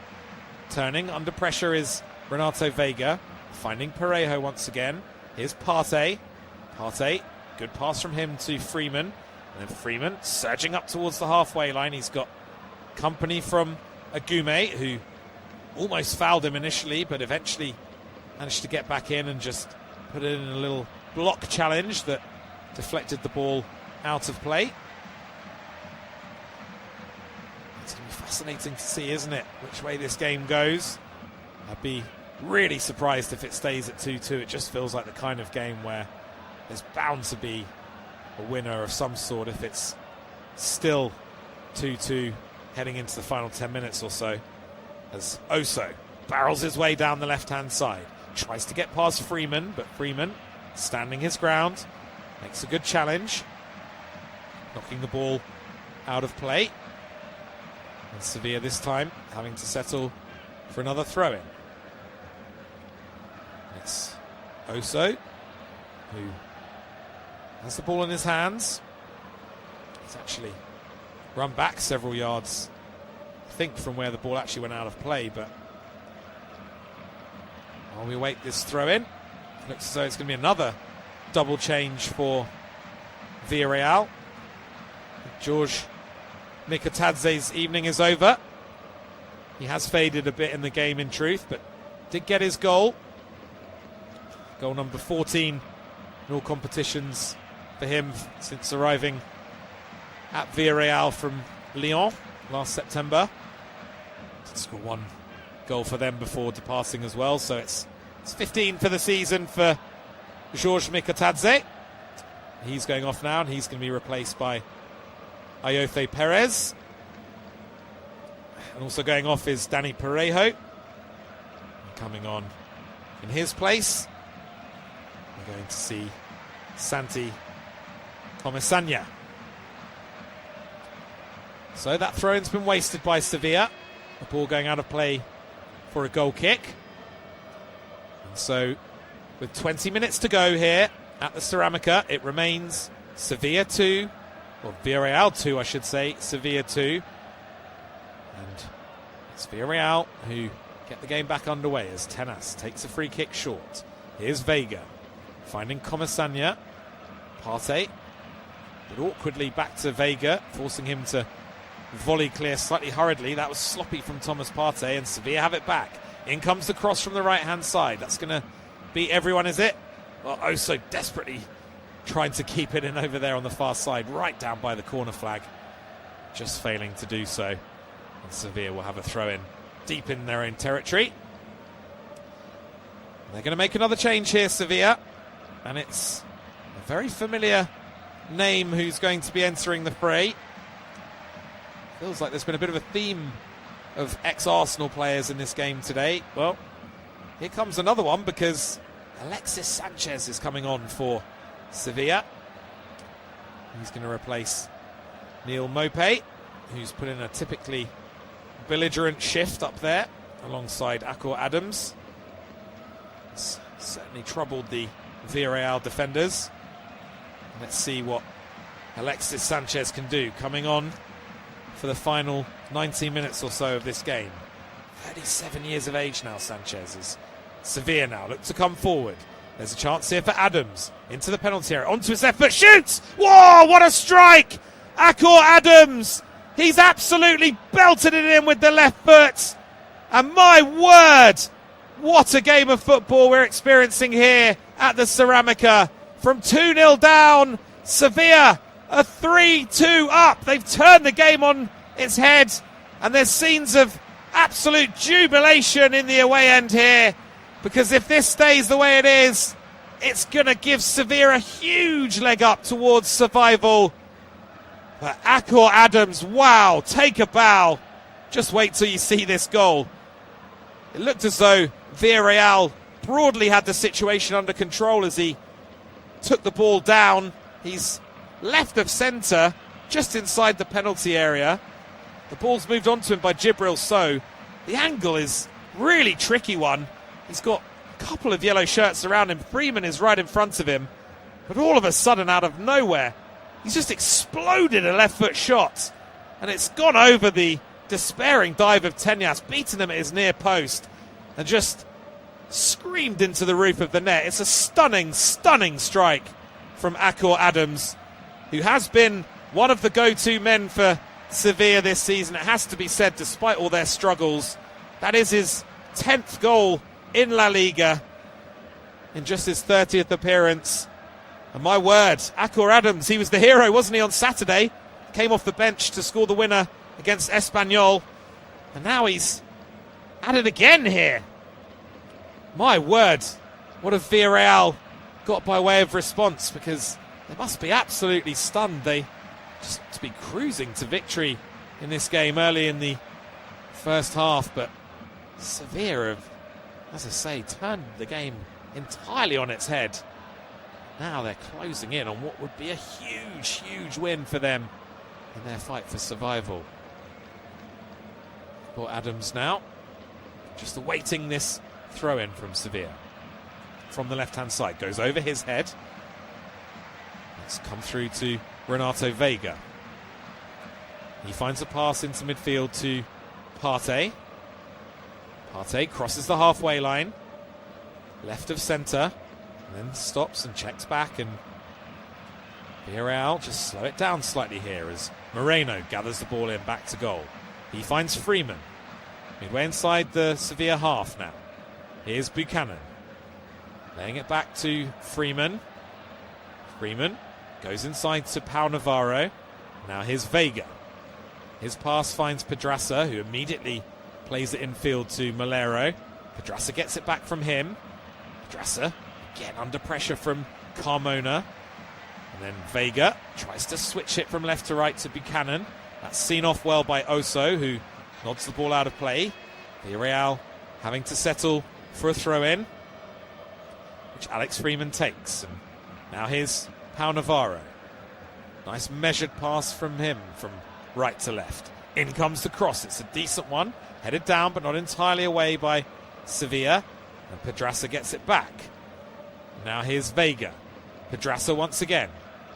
Turning, under pressure is Renato Vega. Finding Parejo once again. Here's Partey. Partey, good pass from him to Freeman. And then Freeman surging up towards the halfway line. He's got company from Agume, who almost fouled him initially, but eventually managed to get back in and just put it in a little block challenge that deflected the ball out of play. It's going to be fascinating to see, isn't it, which way this game goes. I'd be really surprised if it stays at 2-2. It just feels like the kind of game where there's bound to be a winner of some sort if it's still 2-2 heading into the final 10 minutes or so, as Oso barrels his way down the left-hand side. Tries to get past Freeman, but Freeman standing his ground. Makes a good challenge. Knocking the ball out of play. And Sevilla this time having to settle for another throw-in. It's Oso, who has the ball in his hands. He's actually run back several yards, I think, from where the ball actually went out of play, but while we wait this throw-in, looks as though it's going to be another double change for Villarreal. George Mikotadze's evening is over. He has faded a bit in the game, in truth, but did get his goal. Goal number 14 in all competitions for him since arriving at Villarreal from Lyon last September. Did score 1 goal for them before departing as well, so it's 15 for the season for George Mikotadze. He's going off now, and he's going to be replaced by Ayofe Perez. And also going off is Danny Parejo. Coming on In his place, we're going to see Santi Comesaña. So that throw-in's been wasted by Sevilla. The ball going out of play for a goal kick. And so, with 20 minutes to go here at the Ceramica, it remains Sevilla 2, or Villarreal 2, I should say, Sevilla 2. And it's Villarreal who get the game back underway as Tenas takes a free kick short. Here's Vega finding Comesaña. Partey, but awkwardly back to Vega, forcing him to volley clear slightly hurriedly. That was sloppy from Thomas Partey, and Sevilla have it back. In comes the cross from the right-hand side. That's going to beat everyone, is it? Well, oh, so desperately trying to keep it in over there on the far side, right down by the corner flag. Just failing to do so. And Sevilla will have a throw-in deep in their own territory. They're going to make another change here, Sevilla. And it's a very familiar name who's going to be entering the fray. Feels like there's been a bit of a theme of ex-Arsenal players in this game today. Well, here comes another one because Alexis Sanchez is coming on for Sevilla. He's going to replace Neil Maupay, who's put in a typically belligerent shift up there alongside Akor Adams. It's certainly troubled the Villarreal defenders. Let's see what Alexis Sanchez can do coming on for the final 19 minutes or so of this game. 37 years of age now, Sanchez is. Sevilla now look to come forward. There's a chance here for Adams into the penalty area, onto his left foot, shoots! Whoa, what a strike! Akor Adams, he's absolutely belted it in with the left foot. And my word, what a game of football we're experiencing here at the Ceramica. From 2-0 down, Sevilla are 3-2 up. They've turned the game on its head, and there's scenes of absolute jubilation in the away end here, because if this stays the way it is, it's going to give Sevilla a huge leg up towards survival. But Akor Adams, wow, take a bow. Just wait till you see this goal. It looked as though Villarreal broadly had the situation under control as he took the ball down. He's left of centre, just inside the penalty area. The ball's moved on to him by Djibril Sow. The angle is really tricky one. He's got a couple of yellow shirts around him. Freeman is right in front of him. But all of a sudden, out of nowhere, he's just exploded a left foot shot. And it's gone over the despairing dive of Tenas, beaten him at his near post, and just screamed into the roof of the net. It's a stunning, stunning strike from Akor Adams, who has been one of the go-to men for Sevilla this season. It has to be said, despite all their struggles. That is his 10th goal in La Liga in just his 30th appearance. And my word, Akor Adams, he was the hero, wasn't he, on Saturday? Came off the bench to score the winner against Espanyol. And now he's at it again here. My word, what have Villarreal got by way of response? Because they must be absolutely stunned. They just to be cruising to victory in this game early in the first half. But Sevilla have, as I say, turned the game entirely on its head. Now they're closing in on what would be a huge, huge win for them in their fight for survival. For Adams now, just awaiting this throw-in from Sevilla. From the left-hand side, goes over his head. It's come through to Renato Vega. He finds a pass into midfield to Partey. Partey crosses the halfway line, left of centre, and then stops and checks back, and Villarreal just slow it down slightly here as Moreno gathers the ball in back to goal. He finds Freeman midway inside the Sevilla half now. Here's Buchanan laying it back to Freeman. Freeman goes inside to Pau Navarro. Now here's Vega. His pass finds Pedraza, who immediately plays it infield to Malero. Pedraza gets it back from him. Pedraza again under pressure from Carmona. And then Vega tries to switch it from left to right to Buchanan. That's seen off well by Oso, who nods the ball out of play. Villarreal having to settle for a throw-in. which Alex Freeman takes. And now here's Pau Navarro. Nice measured pass from him from right to left. In comes the cross. It's a decent one. Headed down, but not entirely away by Sevilla. And Pedraza gets it back. Now here's Vega. Pedraza once again.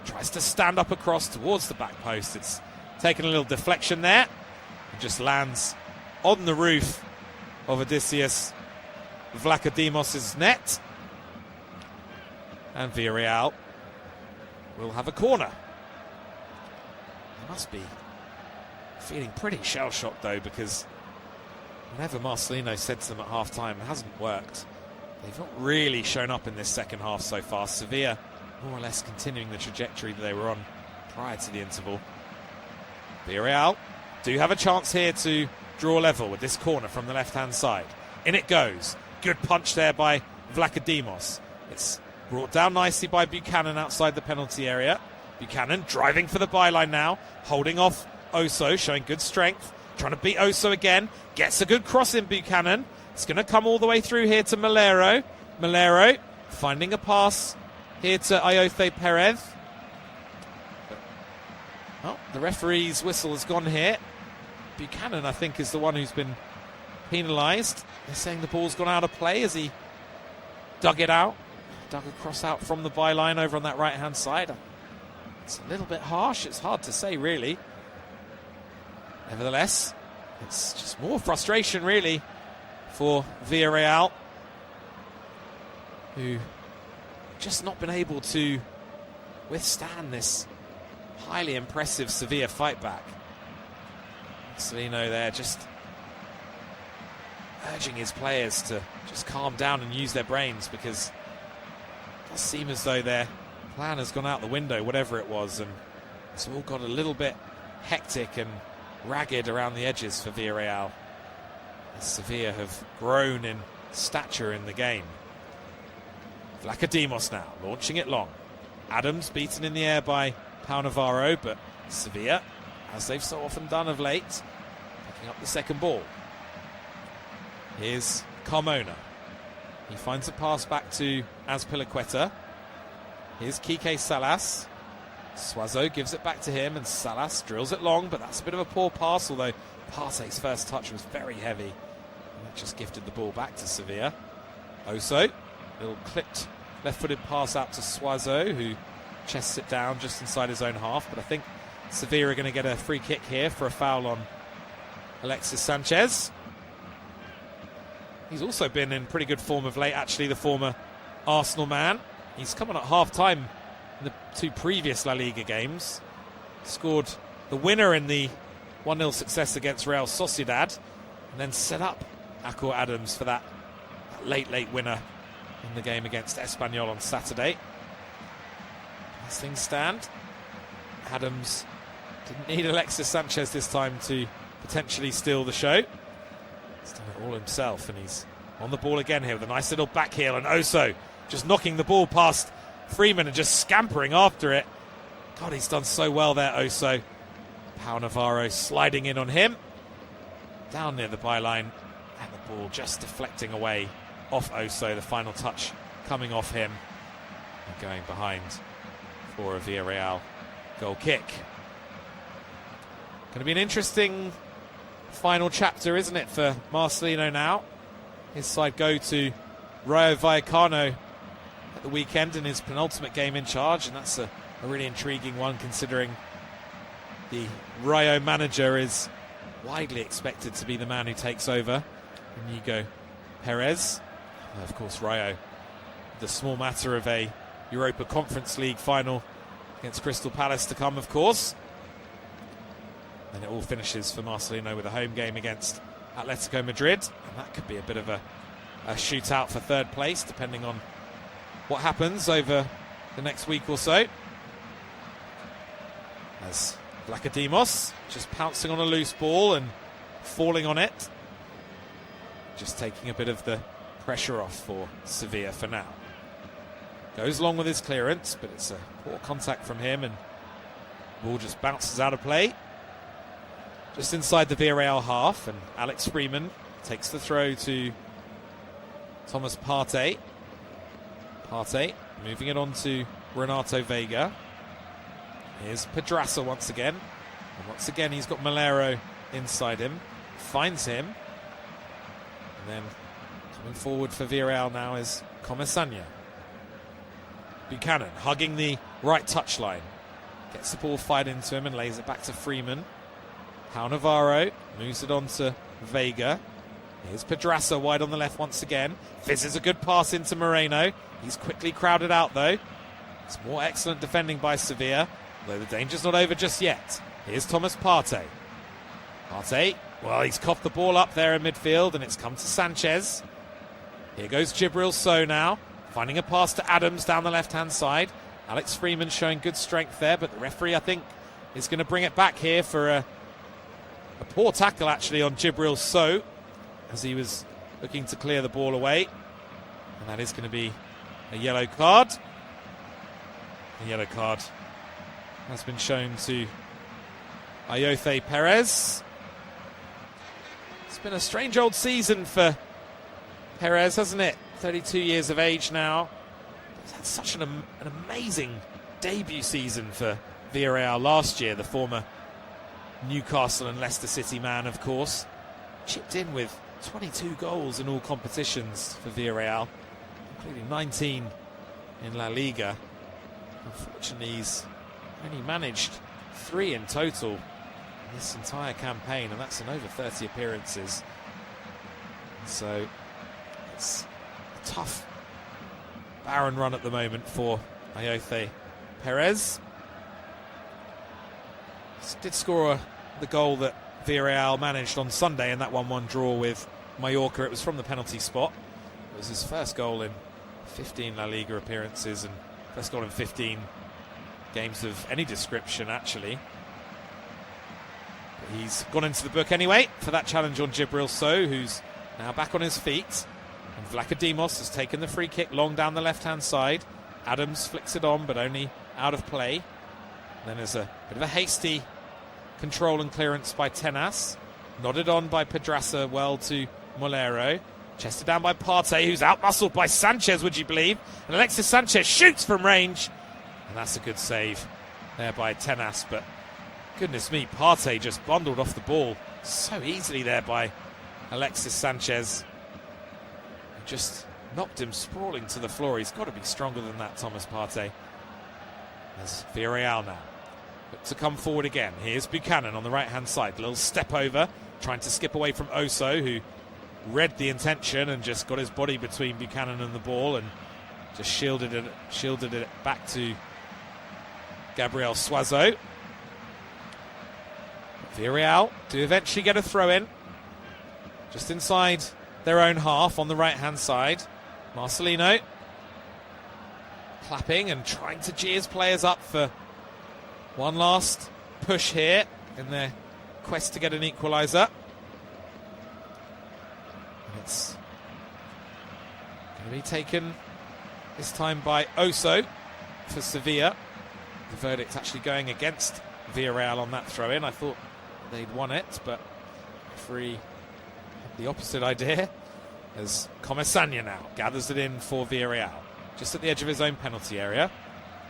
Tries to stand up across towards the back post. It's taken a little deflection there. It just lands on the roof of Odysseus Vlachodimos' net. And Villarreal will have a corner. They must be feeling pretty shell-shocked, though, because whenever Marcelino said to them at half-time, it hasn't worked. They've not really shown up in this second half so far. Sevilla more or less continuing the trajectory that they were on prior to the interval. Villarreal do have a chance here to draw level with this corner from the left-hand side. In it goes. Good punch there by Vlachodimos. It's brought down nicely by Buchanan outside the penalty area. Buchanan driving for the byline now, holding off Oso, showing good strength, trying to beat Oso again. Gets a good cross in Buchanan. It's going to come all the way through here to Malero. Malero finding a pass here to Ayoze Perez. Well, the referee's whistle has gone here. Buchanan, I think, is the one who's been penalised. They're saying the ball's gone out of play as he dug it out. Dug a cross out from the byline over on that right-hand side. It's a little bit harsh. It's hard to say, really. Nevertheless, it's just more frustration, really, for Villarreal, who just not been able to withstand this highly impressive Sevilla fight back. Marcelino there just urging his players to just calm down and use their brains, because it does seem as though their plan has gone out the window, whatever it was, and it's all got a little bit hectic and ragged around the edges for Villarreal, as Sevilla have grown in stature in the game. Vlachodimos now, launching it long. Adams beaten in the air by Pau Navarro, but Sevilla, as they've so often done of late, picking up the second ball. Here's Carmona. He finds a pass back to Azpilicueta. Here's Quique Salas. Suazo gives it back to him, and Salas drills it long, but that's a bit of a poor pass, although Partey's first touch was very heavy. And that just gifted the ball back to Sevilla. Oso, little clipped left-footed pass out to Suazo, who chests it down just inside his own half, but I think Sevilla are going to get a free kick here for a foul on Alexis Sanchez. He's also been in pretty good form of late, actually, the former Arsenal man. He's come on at half-time in the two previous La Liga games. Scored the winner in the 1-0 success against Real Sociedad, and then set up Akor Adams for that late winner in the game against Espanyol on Saturday. As things stand, Adams didn't need Alexis Sanchez this time to potentially steal the show. He's done it all himself, and he's on the ball again here with a nice little back heel, and Oso just knocking the ball past Freeman and just scampering after it. God, he's done so well there, Oso. Pau Navarro sliding in on him. Down near the byline, and the ball just deflecting away off Oso. The final touch coming off him and going behind for a Villarreal goal kick. Going to be an interesting final chapter, isn't it, for Marcelino now? His side go to Rayo Vallecano at the weekend in his penultimate game in charge, and that's a really intriguing one, considering the Rayo manager is widely expected to be the man who takes over, Inigo Perez. Of course, Rayo, the small matter of a Europa Conference League final against Crystal Palace to come, of course. Then it all finishes for Marcelino with a home game against Atletico Madrid, and that could be a bit of a shootout for third place, depending on what happens over the next week or so. As Vlachodimos just pouncing on a loose ball and falling on it, just taking a bit of the pressure off for Sevilla for now. Goes long with his clearance, but it's a poor contact from him, and ball just bounces out of play just inside the Villarreal half, and Alex Freeman takes the throw to Thomas Partey. Partey moving it on to Renato Vega. Here's Pedraza once again. And once again, he's got Malero inside him. Finds him. And then coming forward for Villarreal now is Comesaña. Buchanan hugging the right touchline. Gets the ball fired into him and lays it back to Freeman. Pau Navarro moves it on to Vega. Here's Pedraza wide on the left once again. Fizzes a good pass into Moreno. He's quickly crowded out though. It's more excellent defending by Sevilla, though the danger's not over just yet. Here's Thomas Partey. Partey, well, he's coughed the ball up there in midfield and it's come to Sanchez. Here goes Djibril Sow now, finding a pass to Adams down the left-hand side. Alex Freeman showing good strength there, but the referee, I think, is going to bring it back here for a poor tackle, actually, on Djibril Sow, as he was looking to clear the ball away. And that is going to be a yellow card. A yellow card has been shown to Ayoze Perez. It's been a strange old season for Perez, hasn't it? 32 years of age now. He's had such an amazing debut season for Villarreal last year, the former Newcastle and Leicester City man, of course. Chipped in with 22 goals in all competitions for Villarreal, including 19 in La Liga. Unfortunately, he's only managed 3 in total in this entire campaign, and that's in over 30 appearances. And so it's a tough, barren run at the moment for Ayoze Perez. He did score the goal that Villarreal managed on Sunday in that 1-1 draw with Mallorca. It was from the penalty spot. It was his first goal in 15 La Liga appearances and first goal in 15 games of any description, actually. But he's gone into the book anyway for that challenge on Djibril Sow, who's now back on his feet. And Vlachodimos has taken the free kick long down the left-hand side. Adams flicks it on, but only out of play. And then there's a bit of a hasty control and clearance by Tenas. Nodded on by Pedraza well to Molero. Chested down by Partey, who's out-muscled by Sanchez, would you believe? And Alexis Sanchez shoots from range. And that's a good save there by Tenas. But goodness me, Partey just bundled off the ball so easily there by Alexis Sanchez. Just knocked him sprawling to the floor. He's got to be stronger than that, Thomas Partey. There's Villarreal now. But to come forward again. Here's Buchanan on the right-hand side. A little step over, trying to skip away from Oso, who read the intention and just got his body between Buchanan and the ball and just shielded it back to Gabriel Suazo. Villarreal do eventually get a throw-in. Just inside their own half on the right-hand side. Marcelino clapping and trying to gee his players up for one last push here in their quest to get an equaliser. It's going to be taken this time by Oso for Sevilla. The verdict actually going against Villarreal on that throw-in. I thought they'd won it, but the referee had the opposite idea, as Comesaña now gathers it in for Villarreal. Just at the edge of his own penalty area.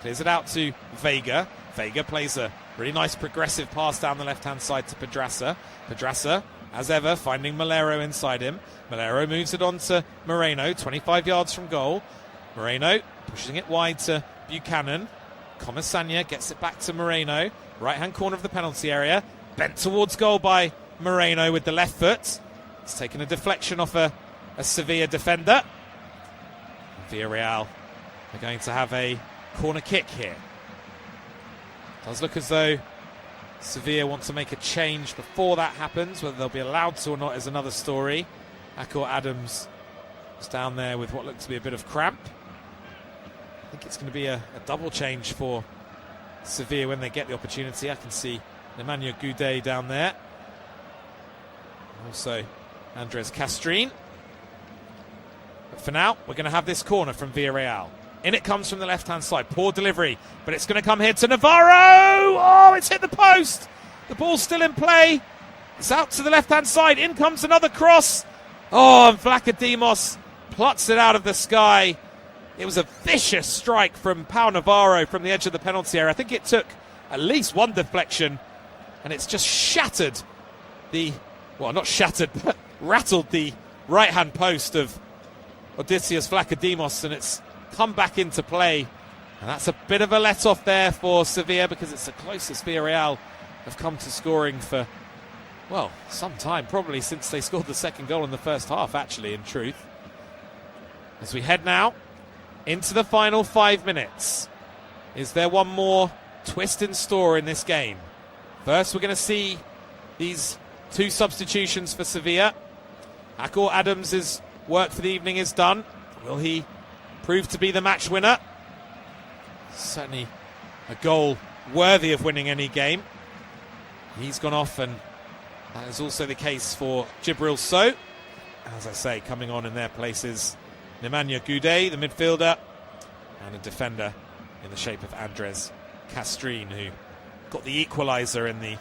Clears it out to Vega. Vega plays a really nice progressive pass down the left-hand side to Pedraza. Pedraza, as ever, finding Molero inside him. Molero moves it on to Moreno, 25 yards from goal. Moreno pushing it wide to Buchanan. Comesaña gets it back to Moreno. Right-hand corner of the penalty area. Bent towards goal by Moreno with the left foot. It's taken a deflection off a Sevilla defender. Villarreal are going to have a corner kick here. Does look as though Sevilla want to make a change before that happens. Whether they'll be allowed to or not is another story. Akor Adams is down there with what looks to be a bit of cramp. I think it's going to be a double change for Sevilla when they get the opportunity. I can see Emmanuel Goudet down there. Also Andres Castrin. But for now, we're going to have this corner from Villarreal. In it comes from the left-hand side. Poor delivery, but it's going to come here to Navarro. Oh, it's hit the post. The ball's still in play. It's out to the left-hand side. In comes another cross. Oh, and Vlachodimos plucks it out of the sky. It was a vicious strike from Pau Navarro from the edge of the penalty area. I think it took at least one deflection, and it's just shattered not shattered, but rattled the right-hand post of Odysseas Vlachodimos, and it's come back into play. And that's a bit of a let-off there for Sevilla, because it's the closest Villarreal have come to scoring for, well, some time, probably since they scored the second goal in the first half, actually, in truth. As we head now into the final 5 minutes. Is there one more twist in store in this game? First, we're going to see these two substitutions for Sevilla. Akor Adams' work for the evening is done. Will he prove to be the match winner? Certainly a goal worthy of winning any game. He's gone off, and that is also the case for Djibril Sow. As I say, coming on in their places, Nemanja Goudet, the midfielder, and a defender in the shape of Andres Castrin, who got the equaliser in the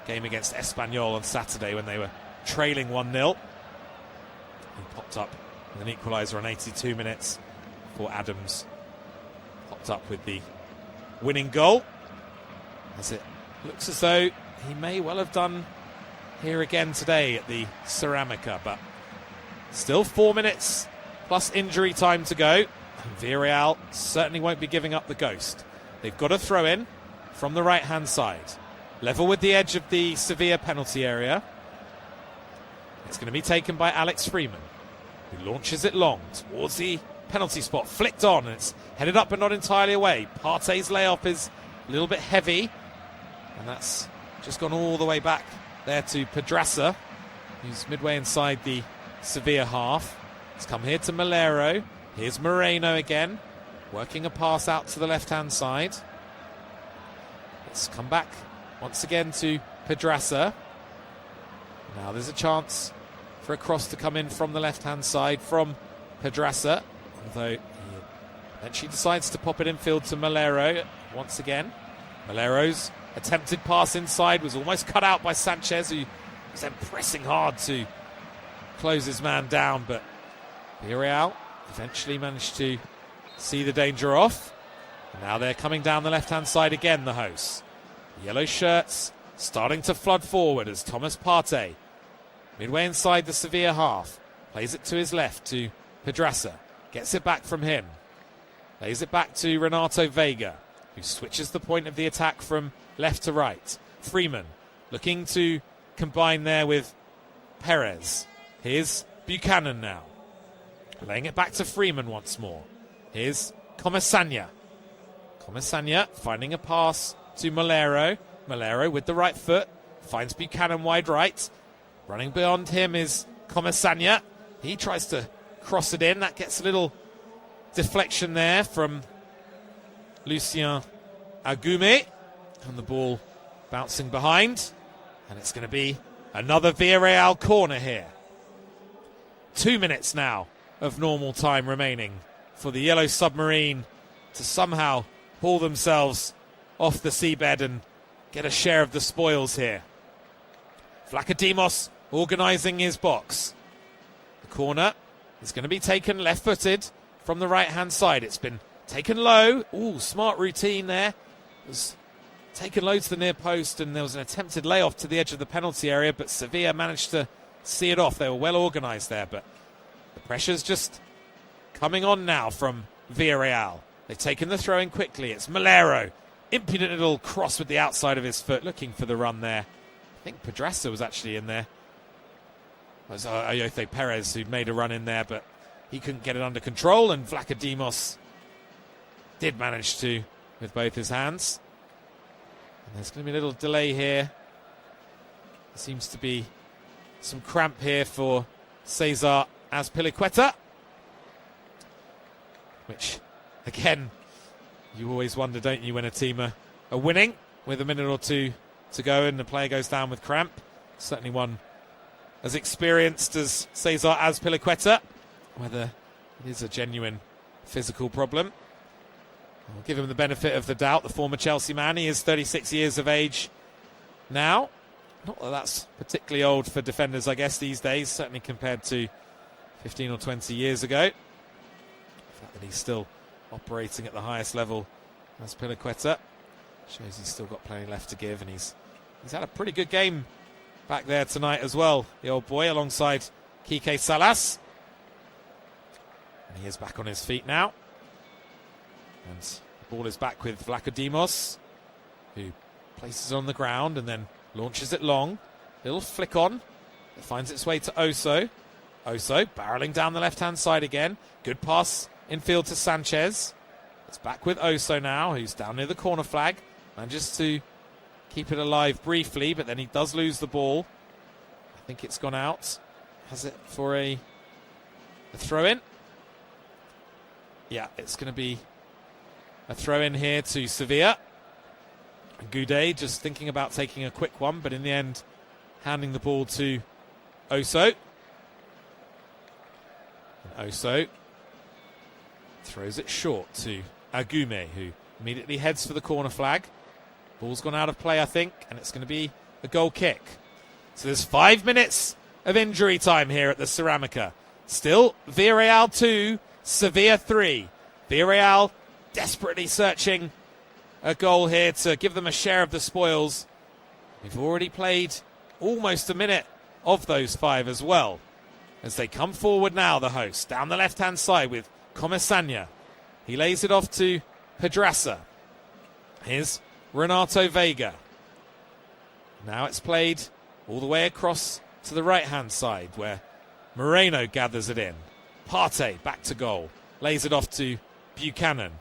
game against Espanyol on Saturday when they were trailing 1-0. He popped up with an equaliser on 82 minutes for Adams. Popped up with the winning goal, as it looks as though he may well have done here again today at the Ceramica, but still 4 minutes plus injury time to go. And Villarreal certainly won't be giving up the ghost. They've got a throw in from the right hand side, level with the edge of the Sevilla penalty area. It's going to be taken by Alex Freeman, who launches it long towards the penalty spot, flicked on, and it's headed up but not entirely away. Partey's layoff is a little bit heavy, and that's just gone all the way back there to Pedraza, who's midway inside the Sevilla half. It's come here to Malero. Here's Moreno again, working a pass out to the left-hand side. It's come back once again to Pedraza. Now there's a chance for a cross to come in from the left-hand side from Pedraza, although he eventually decides to pop it infield to Malero once again. Malero's attempted pass inside was almost cut out by Sanchez, who was then pressing hard to close his man down, but Villarreal eventually managed to see the danger off. And now they're coming down the left-hand side again, the hosts. The yellow shirts starting to flood forward as Thomas Partey, midway inside the Sevilla half, plays it to his left to Pedraza, gets it back from him, plays it back to Renato Vega, who switches the point of the attack from left to right. Freeman looking to combine there with Perez. Here's Buchanan now, laying it back to Freeman once more. Here's Comesaña. Comesaña finding a pass to Malero. Malero with the right foot finds Buchanan wide right. Running beyond him is Comesaña. He tries to cross it in. That gets a little deflection there from Lucien Agume, and the ball bouncing behind. And it's going to be another Villarreal corner here. 2 minutes now of normal time remaining for the Yellow Submarine to somehow haul themselves off the seabed and get a share of the spoils here. Vlachodimos organising his box. The corner is going to be taken left-footed from the right-hand side. It's been taken low. Ooh, smart routine there. It was taken low to the near post, and there was an attempted layoff to the edge of the penalty area, but Sevilla managed to see it off. They were well organised there, but the pressure's just coming on now from Villarreal. They've taken the throw in quickly. It's Malero. Impudent little cross with the outside of his foot, looking for the run there. I think Pedraza was actually in there. It was Ayoce Perez who made a run in there, but he couldn't get it under control, and Vlachodimos did manage to with both his hands. And there's going to be a little delay here. There seems to be some cramp here for Cesar Azpilicueta, which, again, you always wonder, don't you, when a team are winning with a minute or two to go and the player goes down with cramp. Certainly one as experienced as Cesar Azpilicueta, whether it is a genuine physical problem. I'll give him the benefit of the doubt, the former Chelsea man. He is 36 years of age now. Not that that's particularly old for defenders, I guess, these days, certainly compared to 15 or 20 years ago. that he's still operating at the highest level as Pinaqueta. Shows he's still got plenty left to give, and he's had a pretty good game back there tonight as well, the old boy, alongside Quique Salas. And he is back on his feet now. And the ball is back with Vlachodimos, who places it on the ground and then launches it long. Little flick on. It finds its way to Oso. Oso barreling down the left-hand side again. Good pass infield to Sanchez. It's back with Oso now, who's down near the corner flag. Manages to keep it alive briefly, but then he does lose the ball. I think it's gone out. Has it for a throw-in? Yeah, it's going to be a throw-in here to Sevilla. Goudet just thinking about taking a quick one, but in the end, handing the ball to Oso. And Oso throws it short to Agume, who immediately heads for the corner flag. Ball's gone out of play, I think, and it's going to be a goal kick. So there's 5 minutes of injury time here at the Ceramica. Still, Villarreal 2, Sevilla 3. Villarreal desperately searching a goal here to give them a share of the spoils. We've already played almost a minute of those 5 as well. As they come forward now, the hosts, down the left-hand side with Comesaña. He lays it off to Pedraza. Here's Renato Vega. Now it's played all the way across to the right-hand side where Moreno gathers it in. Partey back to goal. Lays it off to Buchanan.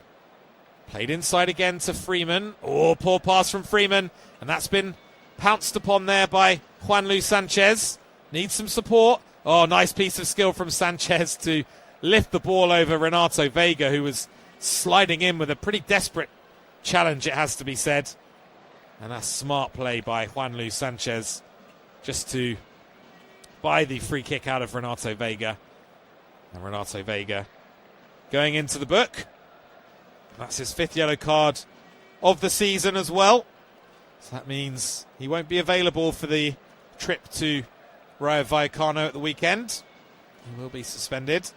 Played inside again to Freeman. Oh, poor pass from Freeman. And that's been pounced upon there by Juanlu Sanchez. Needs some support. Oh, nice piece of skill from Sanchez to lift the ball over Renato Vega, who was sliding in with a pretty desperate challenge, it has to be said. And that's smart play by Juanlu Sanchez just to buy the free kick out of Renato Vega. And Renato Vega going into the book. That's his 5th yellow card of the season as well. So that means he won't be available for the trip to Rayo Vallecano at the weekend. He will be suspended.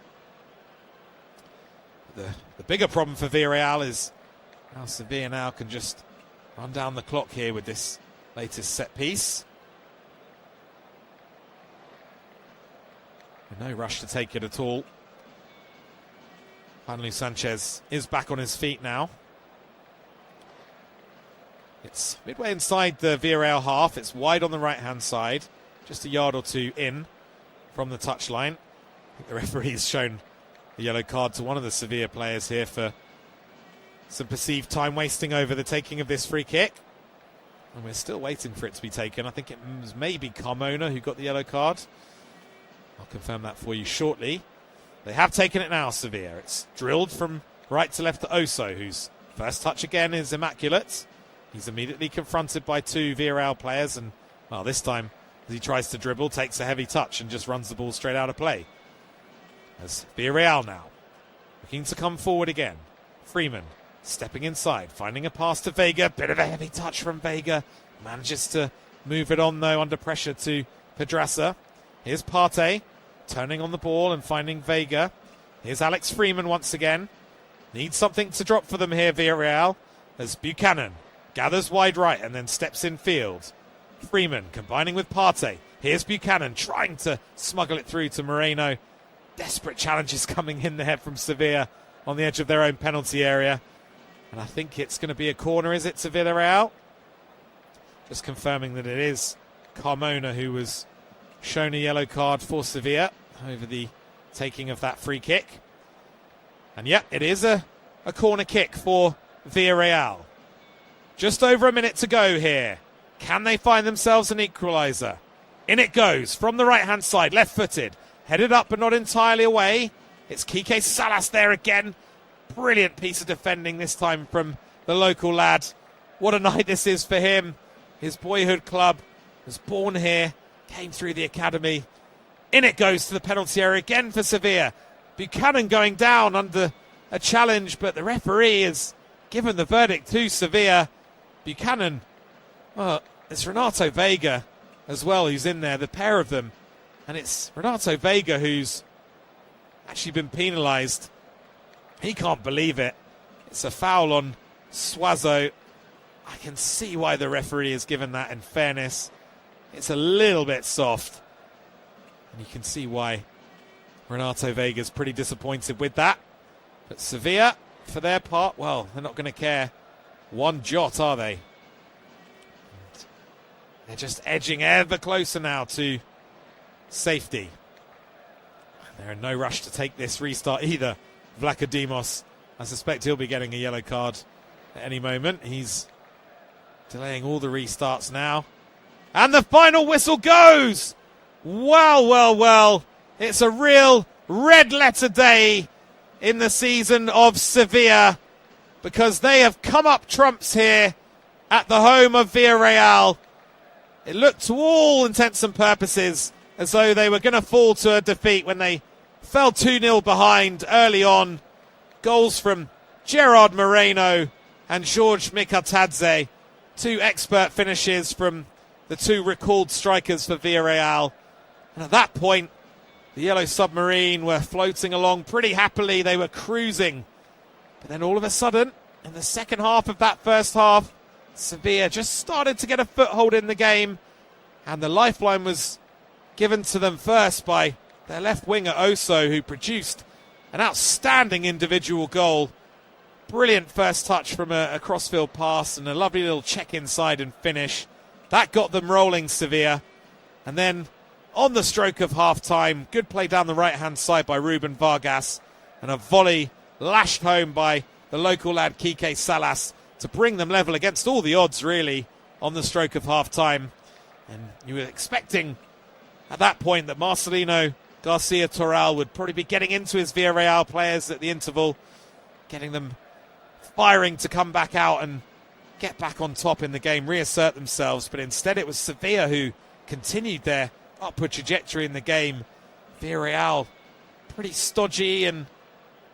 The bigger problem for Villarreal is how Sevilla now can just run down the clock here with this latest set piece. With no rush to take it at all. Juanlu Sanchez is back on his feet now. It's midway inside the Villarreal half. It's wide on the right-hand side. Just a yard or two in from the touchline. I think the referee's shown the yellow card to one of the Sevilla players here for some perceived time wasting over the taking of this free kick. And we're still waiting for it to be taken. I think it was maybe Carmona who got the yellow card. I'll confirm that for you shortly. They have taken it now, Sevilla. It's drilled from right to left to Oso, whose first touch again is immaculate. He's immediately confronted by 2 Villarreal players, and, well, this time, as he tries to dribble, takes a heavy touch and just runs the ball straight out of play. As Villarreal now looking to come forward again. Freeman stepping inside, finding a pass to Vega. Bit of a heavy touch from Vega. Manages to move it on, though, under pressure to Pedraza. Here's Partey turning on the ball and finding Vega. Here's Alex Freeman once again. Needs something to drop for them here, Villarreal, as Buchanan gathers wide right and then steps in field. Freeman combining with Partey. Here's Buchanan trying to smuggle it through to Moreno. Desperate challenges coming in there from Sevilla on the edge of their own penalty area. And I think it's going to be a corner, is it, to Villarreal? Just confirming that it is Carmona who was shown a yellow card for Sevilla over the taking of that free kick. And yeah, it is a corner kick for Villarreal. Just over a minute to go here. Can they find themselves an equaliser? In it goes from the right-hand side, left-footed. Headed up but not entirely away. It's Quique Salas there again. Brilliant piece of defending this time from the local lad. What a night this is for him. His boyhood club was born here, came through the academy. In it goes to the penalty area again for Sevilla. Buchanan going down under a challenge, but the referee has given the verdict to Sevilla. Buchanan, well, it's Renato Vega as well who's in there, the pair of them. And it's Renato Vega who's actually been penalised He can't believe it. It's a foul on Suazo. I can see why the referee has given that, in fairness. It's a little bit soft. And you can see why Renato Vega's pretty disappointed with that. But Sevilla, for their part, well, they're not going to care one jot, are they? And they're just edging ever closer now to safety. They're in no rush to take this restart either. Vlachodimos, I suspect he'll be getting a yellow card at any moment. He's delaying all the restarts now. And the final whistle goes! Well, well, well. It's a real red letter day in the season of Sevilla, because they have come up trumps here at the home of Villarreal. It looked to all intents and purposes as though they were going to fall to a defeat when they fell 2-0 behind early on. Goals from Gerard Moreno and George Mikatadze. Two expert finishes from the two recalled strikers for Villarreal. And at that point, the Yellow Submarine were floating along pretty happily. They were cruising. But then all of a sudden, in the second half of that first half, Sevilla just started to get a foothold in the game. And the lifeline was given to them first by their left winger, Oso, who produced an outstanding individual goal. Brilliant first touch from a crossfield pass and a lovely little check inside and finish. That got them rolling, Sevilla. And then on the stroke of half-time, good play down the right-hand side by Ruben Vargas, and a volley lashed home by the local lad Kike Salas to bring them level against all the odds, really, on the stroke of half-time. And you were expecting at that point that Marcelino Garcia Toral would probably be getting into his Villarreal players at the interval, getting them firing to come back out and get back on top in the game, reassert themselves. But instead it was Sevilla who continued their upward trajectory in the game. Villarreal pretty stodgy and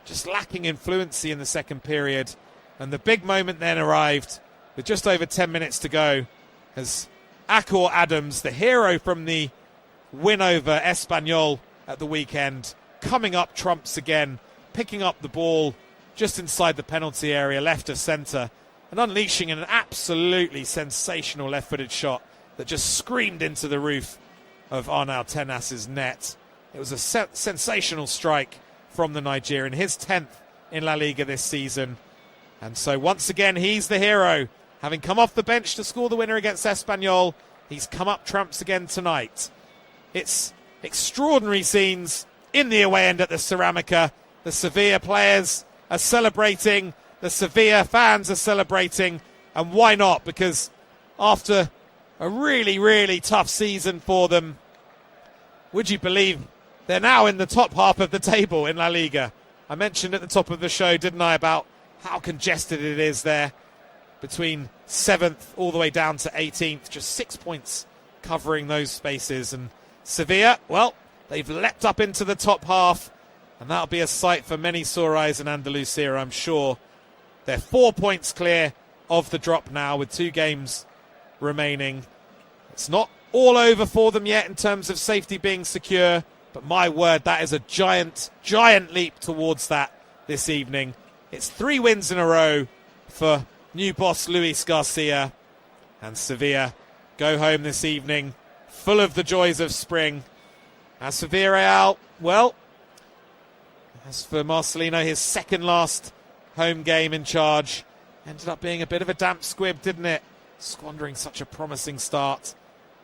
just lacking in fluency in the second period. And the big moment then arrived with just over 10 minutes to go as Akor Adams, the hero from the win over Espanyol at the weekend, coming up trumps again, picking up the ball just inside the penalty area, left of centre, and unleashing an absolutely sensational left-footed shot that just screamed into the roof of Arnau Tenas's net. It was a sensational strike from the Nigerian, his 10th in La Liga this season. And so once again, he's the hero. Having come off the bench to score the winner against Espanyol, he's come up trumps again tonight. It's extraordinary scenes in the away end at the Ceramica. The Sevilla players are celebrating, the Sevilla fans are celebrating, and why not? Because after a really, really tough season for them, would you believe they're now in the top half of the table in La Liga? I mentioned at the top of the show, didn't I, about how congested it is there between 7th all the way down to 18th, just 6 points covering those spaces. And Sevilla, well, they've leapt up into the top half, and that'll be a sight for many sore eyes in Andalusia, I'm sure. They're 4 points clear of the drop now with 2 games remaining. It's not all over for them yet in terms of safety being secure, but my word, that is a giant, giant leap towards that this evening. It's 3 wins in a row for new boss Luis Garcia, and Sevilla go home this evening full of the joys of spring. As for Villarreal, well, as for Marcelino, his second last home game in charge ended up being a bit of a damp squib, didn't it? Squandering such a promising start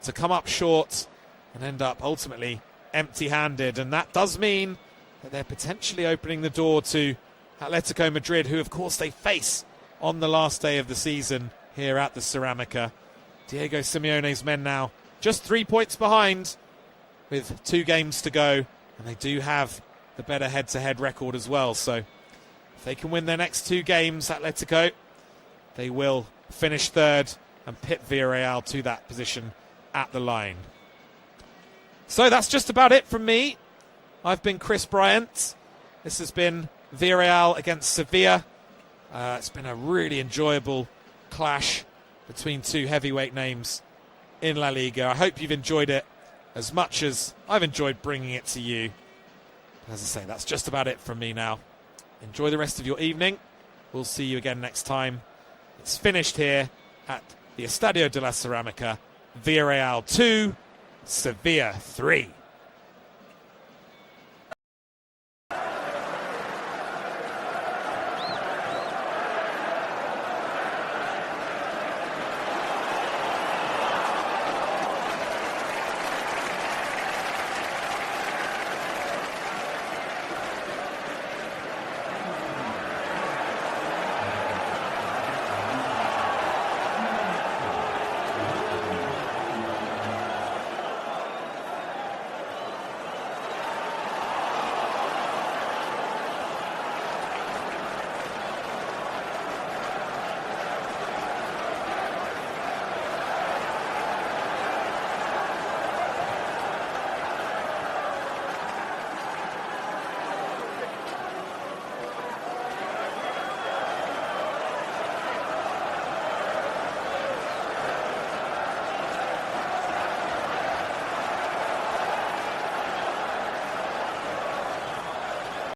to come up short and end up ultimately empty-handed. And that does mean that they're potentially opening the door to Atletico Madrid, who of course they face on the last day of the season here at the Ceramica. Diego Simeone's men now just 3 points behind with 2 games to go, and they do have the better head-to-head record as well. So if they can win their next 2 games, Atletico, they will finish third and pit Villarreal to that position at the line. So that's just about it from me. I've been Chris Bryant. This has been Villarreal against Sevilla. It's been a really enjoyable clash between 2 heavyweight names in La Liga. I hope you've enjoyed it as much as I've enjoyed bringing it to you. As I say, that's just about it from me now. enjoy the rest of your evening. We'll see you again next time. It's finished here at the Estadio de la Ceramica. Villarreal 2, Sevilla 3.